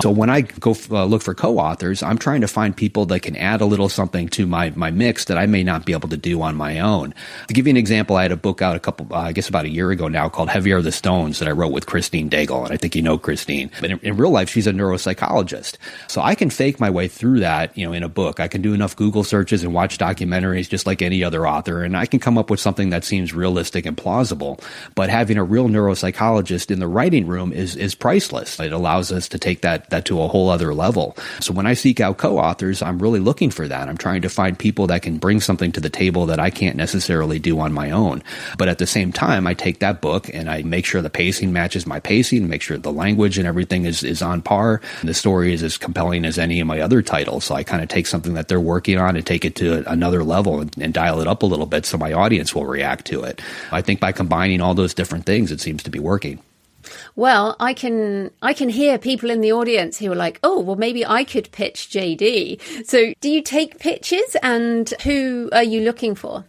So when I go look for co-authors, I'm trying to find people that can add a little something to my mix that I may not be able to do on my own. To give you an example, I had a book out about a year ago now called Heavy Are the Stones that I wrote with Christine Daigle. And I think you know Christine. But in real life, she's a neuropsychologist. So I can fake my way through that, in a book. I can do enough Google searches and watch documentaries just like any other author, and I can come up with something that seems realistic and plausible. But having a real neuropsychologist in the writing room is priceless. It allows us to take that to a whole other level. So when I seek out co-authors, I'm really looking for that. I'm trying to find people that can bring something to the table that I can't necessarily do on my own. But at the same time, I take that book and I make sure the pacing matches my pacing, make sure the language and everything is on par. And the story is as compelling as any of my other titles. So I kind of take something that they're working on and take it to another level and dial it up a little bit so my audience will react to it. I think by combining all those different things, it seems to be working. Well, I can hear people in the audience who are like, oh, well, maybe I could pitch JD. So do you take pitches, and who are you looking for?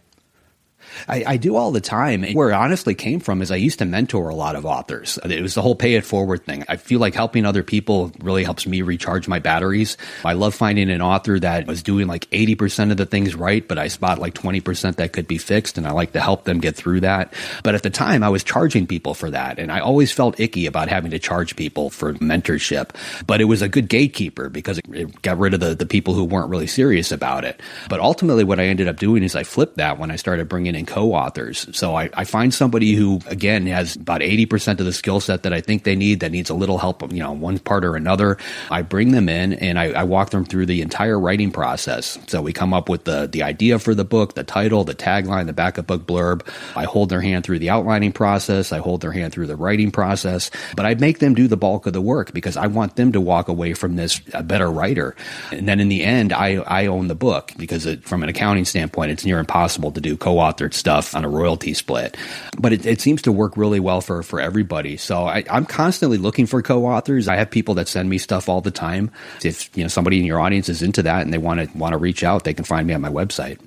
I do all the time. And where it honestly came from is I used to mentor a lot of authors. It was the whole pay it forward thing. I feel like helping other people really helps me recharge my batteries. I love finding an author that was doing like 80% of the things right, but I spot like 20% that could be fixed, and I like to help them get through that. But at the time, I was charging people for that, and I always felt icky about having to charge people for mentorship. But it was a good gatekeeper because it got rid of the people who weren't really serious about it. But ultimately, what I ended up doing is I flipped that when I started bringing in co-authors. So I find somebody who, again, has about 80% of the skill set that I think they need, that needs a little help, one part or another. I bring them in and I walk them through the entire writing process. So we come up with the idea for the book, the title, the tagline, the backup book blurb. I hold their hand through the outlining process. I hold their hand through the writing process. But I make them do the bulk of the work because I want them to walk away from this a better writer. And then in the end, I own the book because from an accounting standpoint, it's near impossible to do co-authored stuff on a royalty split. But it seems to work really well for everybody. So I'm constantly looking for co-authors. I have people that send me stuff all the time. If somebody in your audience is into that and they want to reach out, they can find me on my website.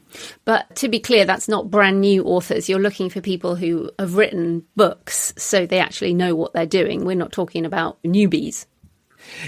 But to be clear, that's not brand new authors. You're looking for people who have written books, so they actually know what they're doing. We're not talking about newbies.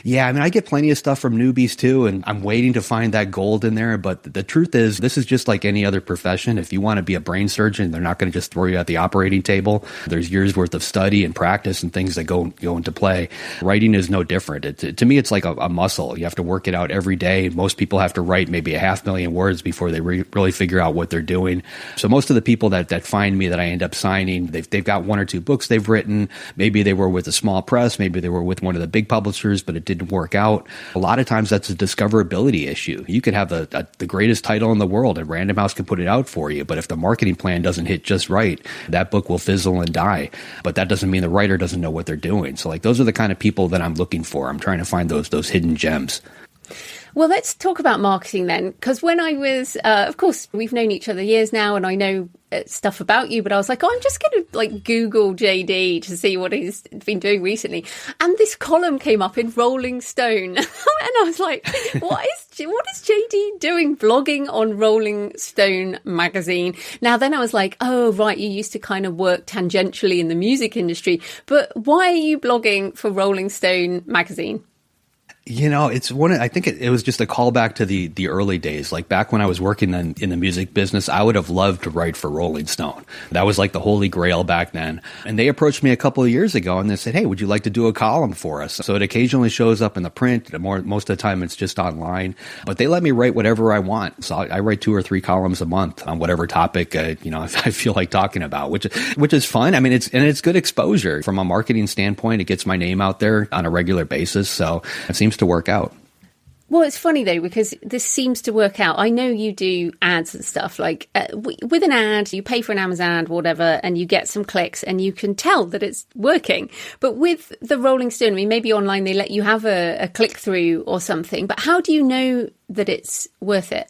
Yeah, I mean, I get plenty of stuff from newbies too, and I'm waiting to find that gold in there. But the truth is, this is just like any other profession. If you want to be a brain surgeon, they're not going to just throw you at the operating table. There's years worth of study and practice and things that go into play. Writing is no different. To me, it's like a muscle. You have to work it out every day. Most people have to write maybe 500,000 words before they really figure out what they're doing. So most of the people that find me that I end up signing, they've got 1 or 2 books they've written. Maybe they were with a small press. Maybe they were with one of the big publishers, but it didn't work out. A lot of times that's a discoverability issue. You could have the greatest title in the world and Random House can put it out for you, but if the marketing plan doesn't hit just right, that book will fizzle and die. But that doesn't mean the writer doesn't know what they're doing. So like those are the kind of people that I'm looking for. I'm trying to find those hidden gems. Well, let's talk about marketing then, because when I was, of course, we've known each other years now and I know stuff about you, but I was like, I'm just going to Google JD to see what he's been doing recently. And this column came up in Rolling Stone. And I was like, what is JD doing blogging on Rolling Stone magazine? Now, then I was like, oh, right, you used to kind of work tangentially in the music industry, but why are you blogging for Rolling Stone magazine? It's I think it was just a callback to the early days. Like back when I was working in the music business, I would have loved to write for Rolling Stone. That was like the holy grail back then. And they approached me a couple of years ago and they said, hey, would you like to do a column for us? So it occasionally shows up in the print. Most of the time it's just online, but they let me write whatever I want. So I write 2 or 3 columns a month on whatever topic, I feel like talking about, which is fun. I mean, it's good exposure from a marketing standpoint. It gets my name out there on a regular basis. So it seems to work out. Well, it's funny though, because this seems to work out. I know you do ads and stuff like with an ad, you pay for an Amazon ad, whatever, and you get some clicks and you can tell that it's working. But with the Rolling Stone, I mean, maybe online they let you have a click through or something, but how do you know that it's worth it?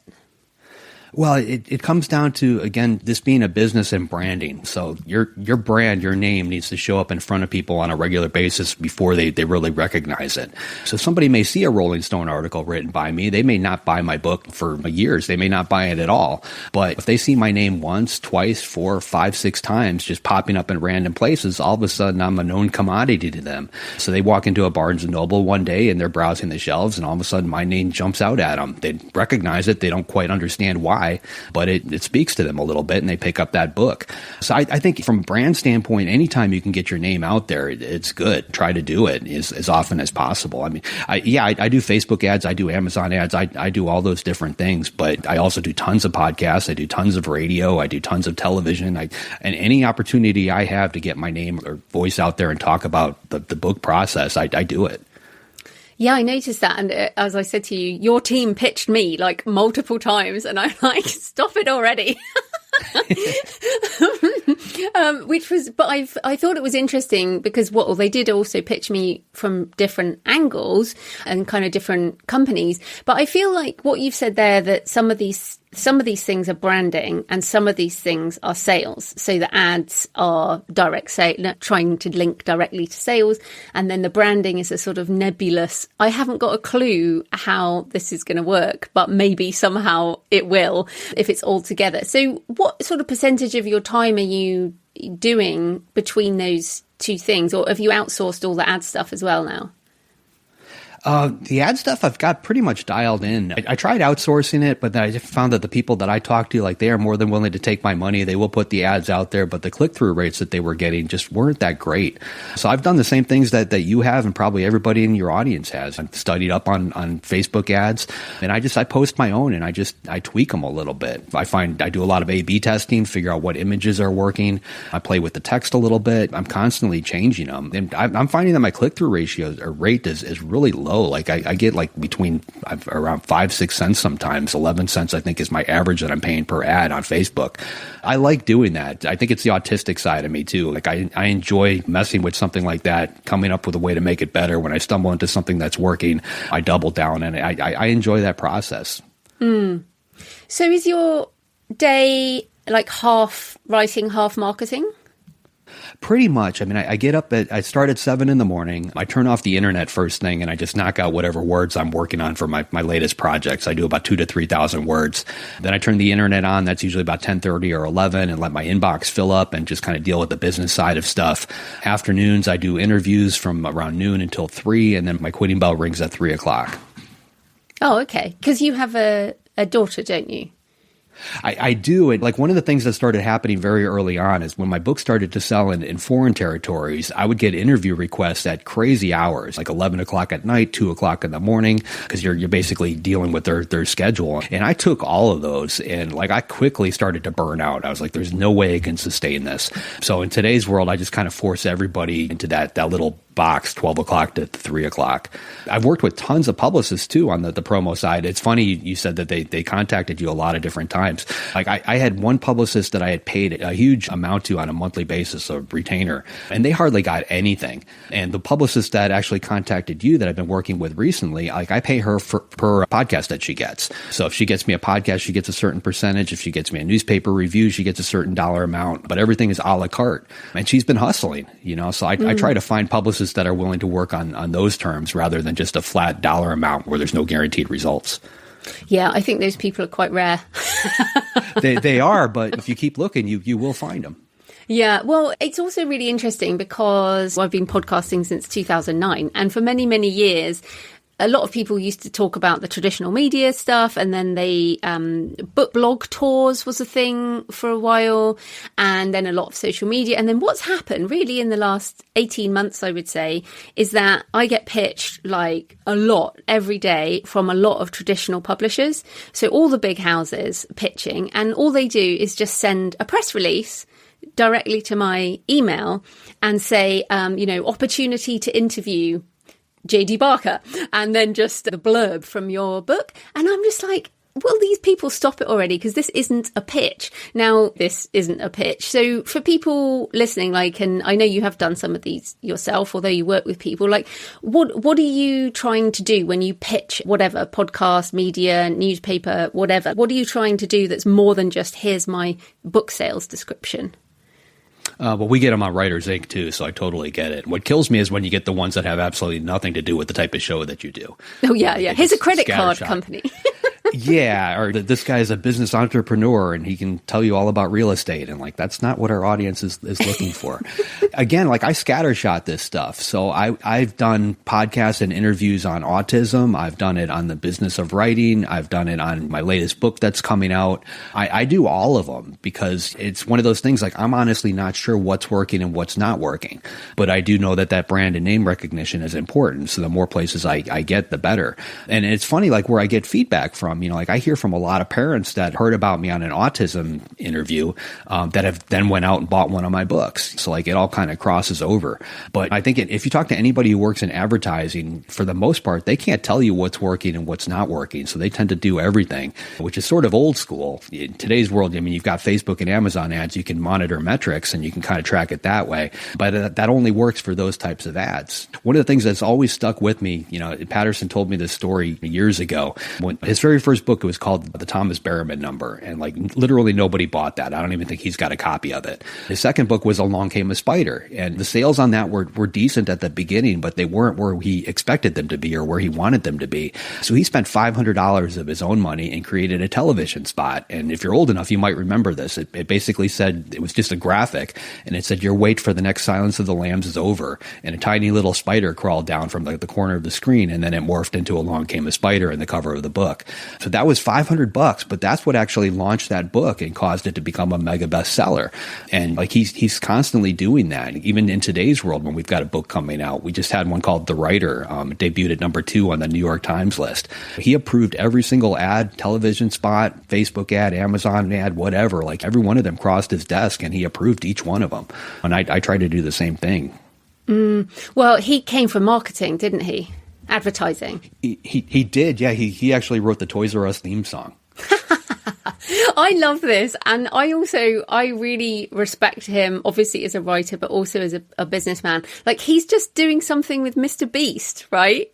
Well, it comes down to, again, this being a business and branding. So your brand, your name needs to show up in front of people on a regular basis before they really recognize it. So somebody may see a Rolling Stone article written by me. They may not buy my book for years. They may not buy it at all. But if they see my name once, twice, 4, 5, 6 times just popping up in random places, all of a sudden I'm a known commodity to them. So they walk into a Barnes & Noble one day and they're browsing the shelves and all of a sudden my name jumps out at them. They recognize it. They don't quite understand why. But it speaks to them a little bit and they pick up that book. So I think from a brand standpoint, anytime you can get your name out there, it's good. Try to do it as often as possible. I mean, I do Facebook ads. I do Amazon ads. I do all those different things, but I also do tons of podcasts. I do tons of radio. I do tons of television. And any opportunity I have to get my name or voice out there and talk about the book process, I do it. Yeah, I noticed that. And as I said to you, your team pitched me like multiple times and I'm like, stop it already. But I thought it was interesting because they did also pitch me from different angles and kind of different companies. But I feel like what you've said there, that some of these things are branding and some of these things are sales. So the ads are direct sale, trying to link directly to sales. And then the branding is a sort of nebulous, I haven't got a clue how this is going to work, but maybe somehow it will if it's all together. So what sort of percentage of your time are you doing between those two things? Or have you outsourced all the ad stuff as well now? The ad stuff I've got pretty much dialed in. I tried outsourcing it, but then I found that the people that I talk to, like, they are more than willing to take my money. They will put the ads out there, but the click-through rates that they were getting just weren't that great. So I've done the same things that you have and probably everybody in your audience has. I've studied up on Facebook ads, and I post my own, and I tweak them a little bit. I find I do a lot of A/B testing, figure out what images are working. I play with the text a little bit. I'm constantly changing them. And I'm finding that my click-through rate is really low. Like I get like between around 5-6 cents sometimes. 11 cents I think is my average that I'm paying per ad on Facebook. I like doing that. I think it's the autistic side of me too. Like I enjoy messing with something like that, coming up with a way to make it better. When I stumble into something that's working, I double down, and I enjoy that process. So is your day like half writing, half marketing? Pretty much. I mean, I start at 7 in the morning. I turn off the internet first thing, and I just knock out whatever words I'm working on for my latest projects. I do about 2,000 to 3,000 words. Then I turn the internet on. That's usually about 10:30 or 11, and let my inbox fill up and just kind of deal with the business side of stuff. Afternoons, I do interviews from around noon until 3, and then my quitting bell rings at 3 o'clock. Oh, okay. Because you have a daughter, don't you? I do. And like one of the things that started happening very early on is when my book started to sell in foreign territories, I would get interview requests at crazy hours, like 11 o'clock at night, 2 o'clock in the morning, because you're basically dealing with their schedule. And I took all of those, and like I quickly started to burn out. I was like, there's no way I can sustain this. So in today's world, I just kind of force everybody into that little box, 12 o'clock to 3 o'clock. I've worked with tons of publicists too on the promo side. It's funny you said that they contacted you a lot of different times. Like I had one publicist that I had paid a huge amount to on a monthly basis, a retainer, and they hardly got anything. And the publicist that actually contacted you that I've been working with recently, like I pay her per podcast that she gets. So if she gets me a podcast, she gets a certain percentage. If she gets me a newspaper review, she gets a certain dollar amount, but everything is a la carte. And she's been hustling, so I try to find publicists that are willing to work on those terms rather than just a flat dollar amount where there's no guaranteed results. Yeah, I think those people are quite rare. They are, but if you keep looking, you will find them. Yeah, well, it's also really interesting because I've been podcasting since 2009, and for many, many years, a lot of people used to talk about the traditional media stuff, and then book blog tours was a thing for a while, and then a lot of social media. And then what's happened really in the last 18 months, I would say, is that I get pitched like a lot every day from a lot of traditional publishers. So all the big houses pitching, and all they do is just send a press release directly to my email and say, opportunity to interview JD Barker, and then just the blurb from your book. And I'm just like, will these people stop it already? Because this isn't a pitch. Now, this isn't a pitch. So for people listening, and I know you have done some of these yourself, although you work with people, what are you trying to do when you pitch whatever, podcast, media, newspaper, whatever? What are you trying to do that's more than just, here's my book sales description? Well, we get them on Writer's Inc. too, so I totally get it. What kills me is when you get the ones that have absolutely nothing to do with the type of show that you do. Oh, yeah. Here's a credit card company. Yeah, or this guy is a business entrepreneur and he can tell you all about real estate. And that's not what our audience is looking for. Again, I scattershot this stuff. So I've done podcasts and interviews on autism. I've done it on the business of writing. I've done it on my latest book that's coming out. I do all of them because it's one of those things I'm honestly not sure what's working and what's not working. But I do know that brand and name recognition is important. So the more places I get, the better. And it's funny, where I get feedback from from, like I hear from a lot of parents that heard about me on an autism interview that have then went out and bought one of my books. So like it all kind of crosses over. But I think if you talk to anybody who works in advertising, for the most part, they can't tell you what's working and what's not working. So they tend to do everything, which is sort of old school. In today's world, I mean, you've got Facebook and Amazon ads. You can monitor metrics and you can kind of track it that way. But that only works for those types of ads. One of the things that's always stuck with me, Patterson told me this story years ago. When his very first book, it was called The Thomas Berriman Number. And like literally nobody bought that. I don't even think he's got a copy of it. His second book was Along Came a Spider. And the sales on that were decent at the beginning, but they weren't where he expected them to be or where he wanted them to be. So he spent $500 of his own money and created a television spot. And if you're old enough, you might remember this. It basically said, it was just a graphic, and it said, your wait for the next Silence of the Lambs is over. And a tiny little spider crawled down from the corner of the screen, and then it morphed into Along Came a Spider in the cover of the book. So that was $500, but that's what actually launched that book and caused it to become a mega bestseller. And like he's constantly doing that. Even in today's world, when we've got a book coming out, we just had one called The Writer. It debuted at number 2 on the New York Times list. He approved every single ad, television spot, Facebook ad, Amazon ad, whatever. Like every one of them crossed his desk, and he approved each one of them. And I try to do the same thing. Well, he came from marketing, didn't he? Advertising. He did. Yeah, he actually wrote the Toys R Us theme song. I love this. And I really respect him, obviously as a writer, but also as a businessman. Like he's just doing something with Mr. Beast, right?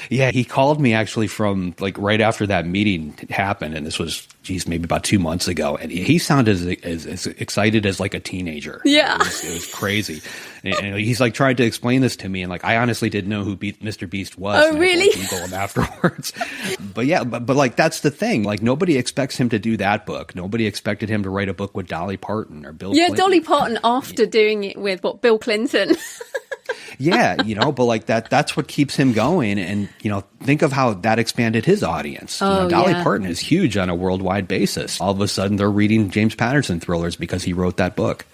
Yeah, he called me actually from like right after that meeting happened. And this was, maybe about 2 months ago. And he sounded as excited as like a teenager. Yeah. It was crazy. And he's like trying to explain this to me. And like, I honestly didn't know who Mr. Beast was. Oh, really? I Google him afterwards. But yeah, but like, that's the thing. Like nobody expects him to do that book. Nobody expected him to write a book with Dolly Parton or Bill Clinton. Yeah, Dolly Parton after doing it with Bill Clinton. Yeah, but like that's what keeps him going. And, think of how that expanded his audience. Dolly Parton is huge on a worldwide basis. All of a sudden they're reading James Patterson thrillers because he wrote that book.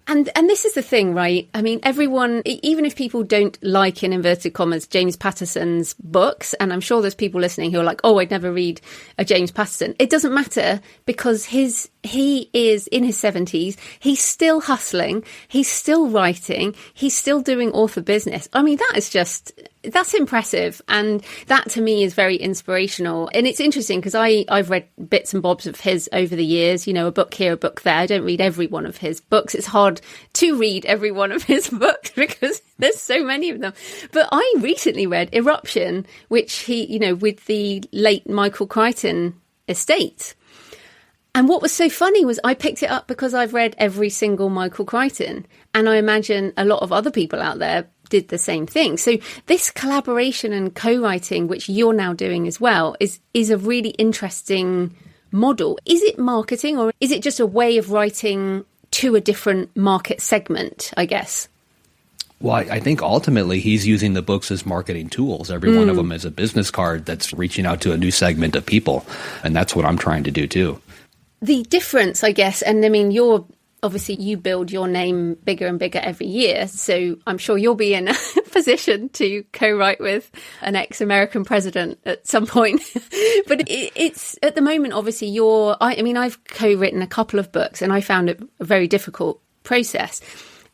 And this is the thing, right? I mean, everyone, even if people don't like, in inverted commas, James Patterson's books, and I'm sure there's people listening who are like, oh, I'd never read a James Patterson. It doesn't matter because he is in his 70s. He's still hustling. He's still writing. He's still doing author business. I mean, that's impressive. And that to me is very inspirational. And it's interesting because I've read bits and bobs of his over the years, a book here, a book there. I don't read every one of his books. It's hard to read every one of his books because there's so many of them. But I recently read Eruption, which he, with the late Michael Crichton estate. And what was so funny was I picked it up because I've read every single Michael Crichton. And I imagine a lot of other people out there did the same thing. So this collaboration and co-writing, which you're now doing as well, is a really interesting model. Is it marketing or is it just a way of writing to a different market segment, I guess? Well, I think ultimately he's using the books as marketing tools. Every one of them is a business card that's reaching out to a new segment of people. And that's what I'm trying to do too. The difference, I guess, and I mean, you build your name bigger and bigger every year. So I'm sure you'll be in a position to co-write with an ex-American president at some point. But it's at the moment, obviously, I've co-written a couple of books and I found it a very difficult process.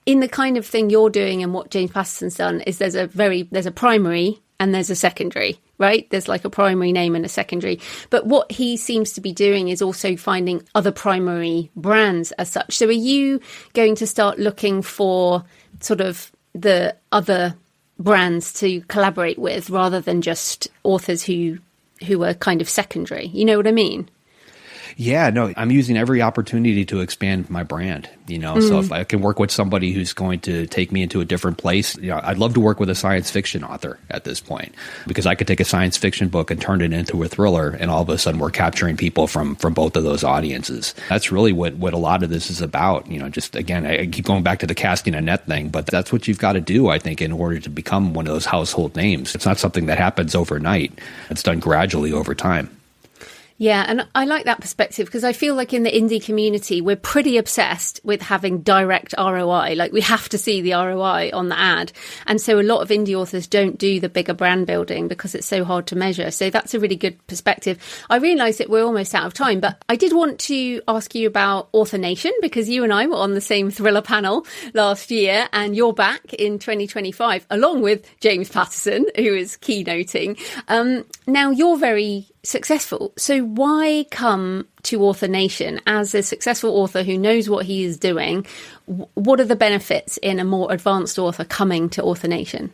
In the kind of thing you're doing and what James Patterson's done is there's a primary and there's a secondary, right? There's like a primary name and a secondary. But what he seems to be doing is also finding other primary brands as such. So are you going to start looking for sort of the other brands to collaborate with rather than just authors who are kind of secondary? You know what I mean? Yeah, no, I'm using every opportunity to expand my brand, so if I can work with somebody who's going to take me into a different place, I'd love to work with a science fiction author at this point because I could take a science fiction book and turn it into a thriller. And all of a sudden we're capturing people from both of those audiences. That's really what a lot of this is about. Just again, I keep going back to the casting a net thing, but that's what you've got to do, I think, in order to become one of those household names. It's not something that happens overnight. It's done gradually over time. Yeah, and I like that perspective because I feel like in the indie community, we're pretty obsessed with having direct ROI. Like we have to see the ROI on the ad. And so a lot of indie authors don't do the bigger brand building because it's so hard to measure. So that's a really good perspective. I realise that we're almost out of time, but I did want to ask you about Author Nation because you and I were on the same thriller panel last year and you're back in 2025 along with James Patterson, who is keynoting. Now you're very successful. So why come to Author Nation as a successful author who knows what he is doing? What are the benefits in a more advanced author coming to Author Nation?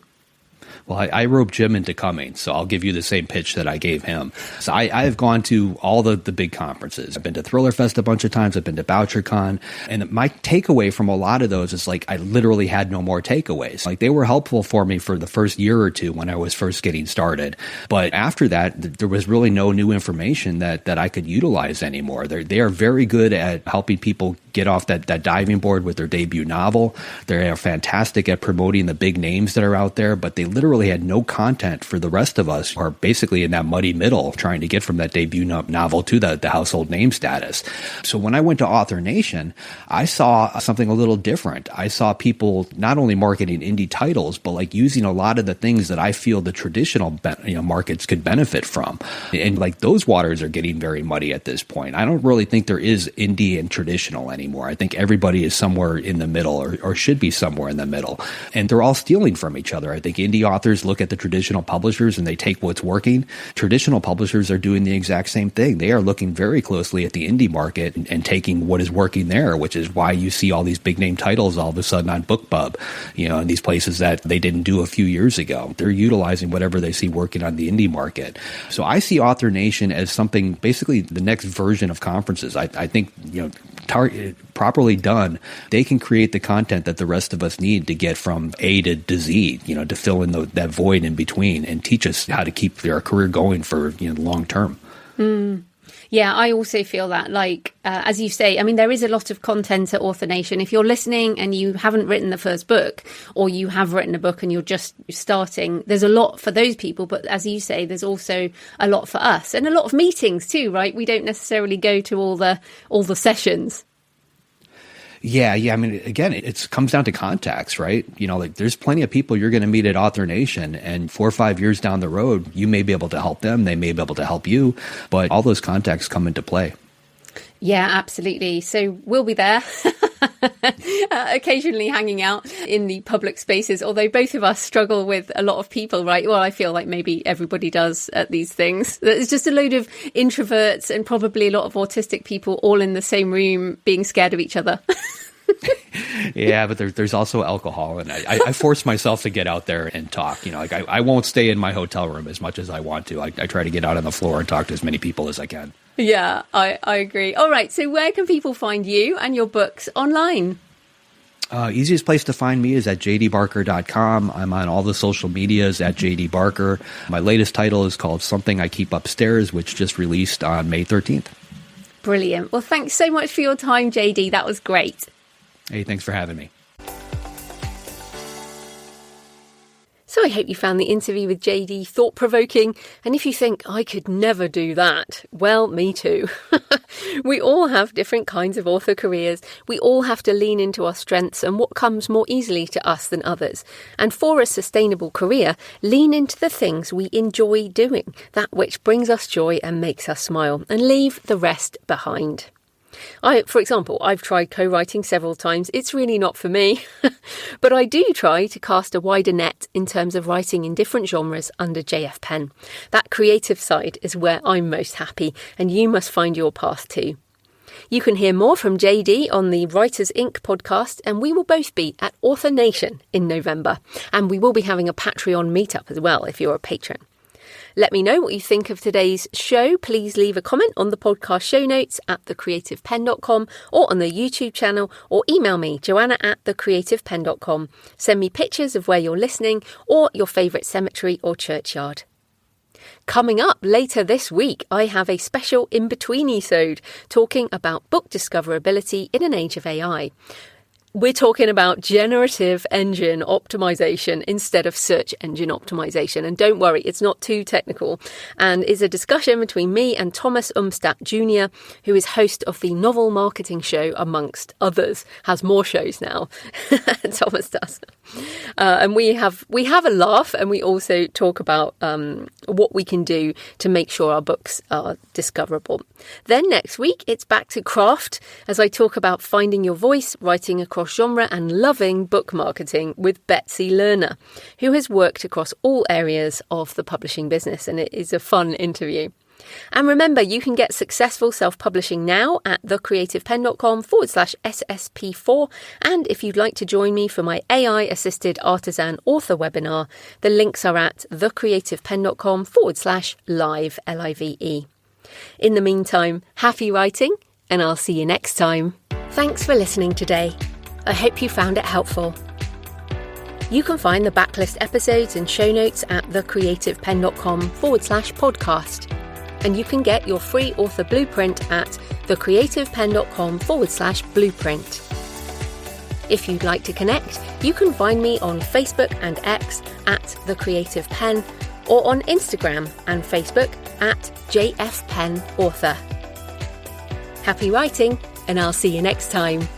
Well, I roped Jim into coming, so I'll give you the same pitch that I gave him. So I have gone to all the big conferences. I've been to Thriller Fest a bunch of times. I've been to BoucherCon. And my takeaway from a lot of those is like I literally had no more takeaways. Like they were helpful for me for the first year or two when I was first getting started. But after that, there was really no new information that I could utilize anymore. They are very good at helping people get off that diving board with their debut novel. They are fantastic at promoting the big names that are out there, but they literally had no content for the rest of us who are basically in that muddy middle trying to get from that debut novel to the household name status. So when I went to Author Nation, I saw something a little different. I saw people not only marketing indie titles, but like using a lot of the things that I feel the traditional markets could benefit from. And like those waters are getting very muddy at this point. I don't really think there is indie and traditional anymore. I think everybody is somewhere in the middle or should be somewhere in the middle. And they're all stealing from each other. I think indie authors look at the traditional publishers and they take what's working. Traditional publishers are doing the exact same thing. They are looking very closely at the indie market and taking what is working there, which is why you see all these big name titles all of a sudden on BookBub, in these places that they didn't do a few years ago. They're utilizing whatever they see working on the indie market. So I see Author Nation as something, basically the next version of conferences. I think, properly done, they can create the content that the rest of us need to get from A to Z, to fill in that void in between and teach us how to keep our career going for long term. Yeah, I also feel that, as you say, I mean, there is a lot of content at Author Nation. If you're listening and you haven't written the first book, or you have written a book and you're just starting, there's a lot for those people. But as you say, there's also a lot for us and a lot of meetings too, right? We don't necessarily go to all the sessions. Yeah. I mean, again, it comes down to contacts, right? There's plenty of people you're going to meet at Author Nation, and 4 or 5 years down the road, you may be able to help them. They may be able to help you, but all those contacts come into play. Yeah, absolutely. So we'll be there. Occasionally hanging out in the public spaces, although both of us struggle with a lot of people, right? Well, I feel like maybe everybody does at these things. There's just a load of introverts and probably a lot of autistic people all in the same room being scared of each other. Yeah, but there's also alcohol, and I force myself to get out there and talk. I won't stay in my hotel room as much as I want to. I try to get out on the floor and talk to as many people as I can. Yeah, I agree. All right, so where can people find you and your books online? Easiest place to find me is at jdbarker.com. I'm on all the social medias at jdbarker. My latest title is called Something I Keep Upstairs, which just released on May 13th. Brilliant. Well, thanks so much for your time, JD. That was great. Hey, thanks for having me. So I hope you found the interview with JD thought-provoking, and if you think I could never do that, well, me too. We all have different kinds of author careers. We all have to lean into our strengths and what comes more easily to us than others. And for a sustainable career, lean into the things we enjoy doing, that which brings us joy and makes us smile, and leave the rest behind. For example, I've tried co-writing several times. It's really not for me. But I do try to cast a wider net in terms of writing in different genres under JF Penn. That creative side is where I'm most happy, and you must find your path too. You can hear more from JD on the Writers Inc. podcast, and we will both be at Author Nation in November. And we will be having a Patreon meetup as well if you're a patron. Let me know what you think of today's show. Please leave a comment on the podcast show notes at thecreativepenn.com or on the YouTube channel, or email me, joanna@thecreativepenn.com. Send me pictures of where you're listening or your favourite cemetery or churchyard. Coming up later this week, I have a special in-between-isode talking about book discoverability in an age of AI. We're talking about generative engine optimization instead of search engine optimization. And don't worry, it's not too technical, and is a discussion between me and Thomas Umstadt Jr., who is host of the Novel Marketing Show, amongst others. Has more shows now. Thomas does. And we have a laugh, and we also talk about what we can do to make sure our books are discoverable. Then next week, it's back to craft as I talk about finding your voice, writing across genre and loving book marketing with Betsy Lerner, who has worked across all areas of the publishing business, and it is a fun interview. And remember, you can get successful self-publishing now at thecreativepenn.com/SSP4. And if you'd like to join me for my AI-assisted artisan author webinar, the links are at thecreativepenn.com/live, LIVE. In the meantime, happy writing, and I'll see you next time. Thanks for listening today. I hope you found it helpful. You can find the backlist episodes and show notes at thecreativepenn.com/podcast. And you can get your free author blueprint at thecreativepenn.com/blueprint. If you'd like to connect, you can find me on Facebook and X at The Creative Penn, or on Instagram and Facebook at JFPennAuthor. Happy writing, and I'll see you next time.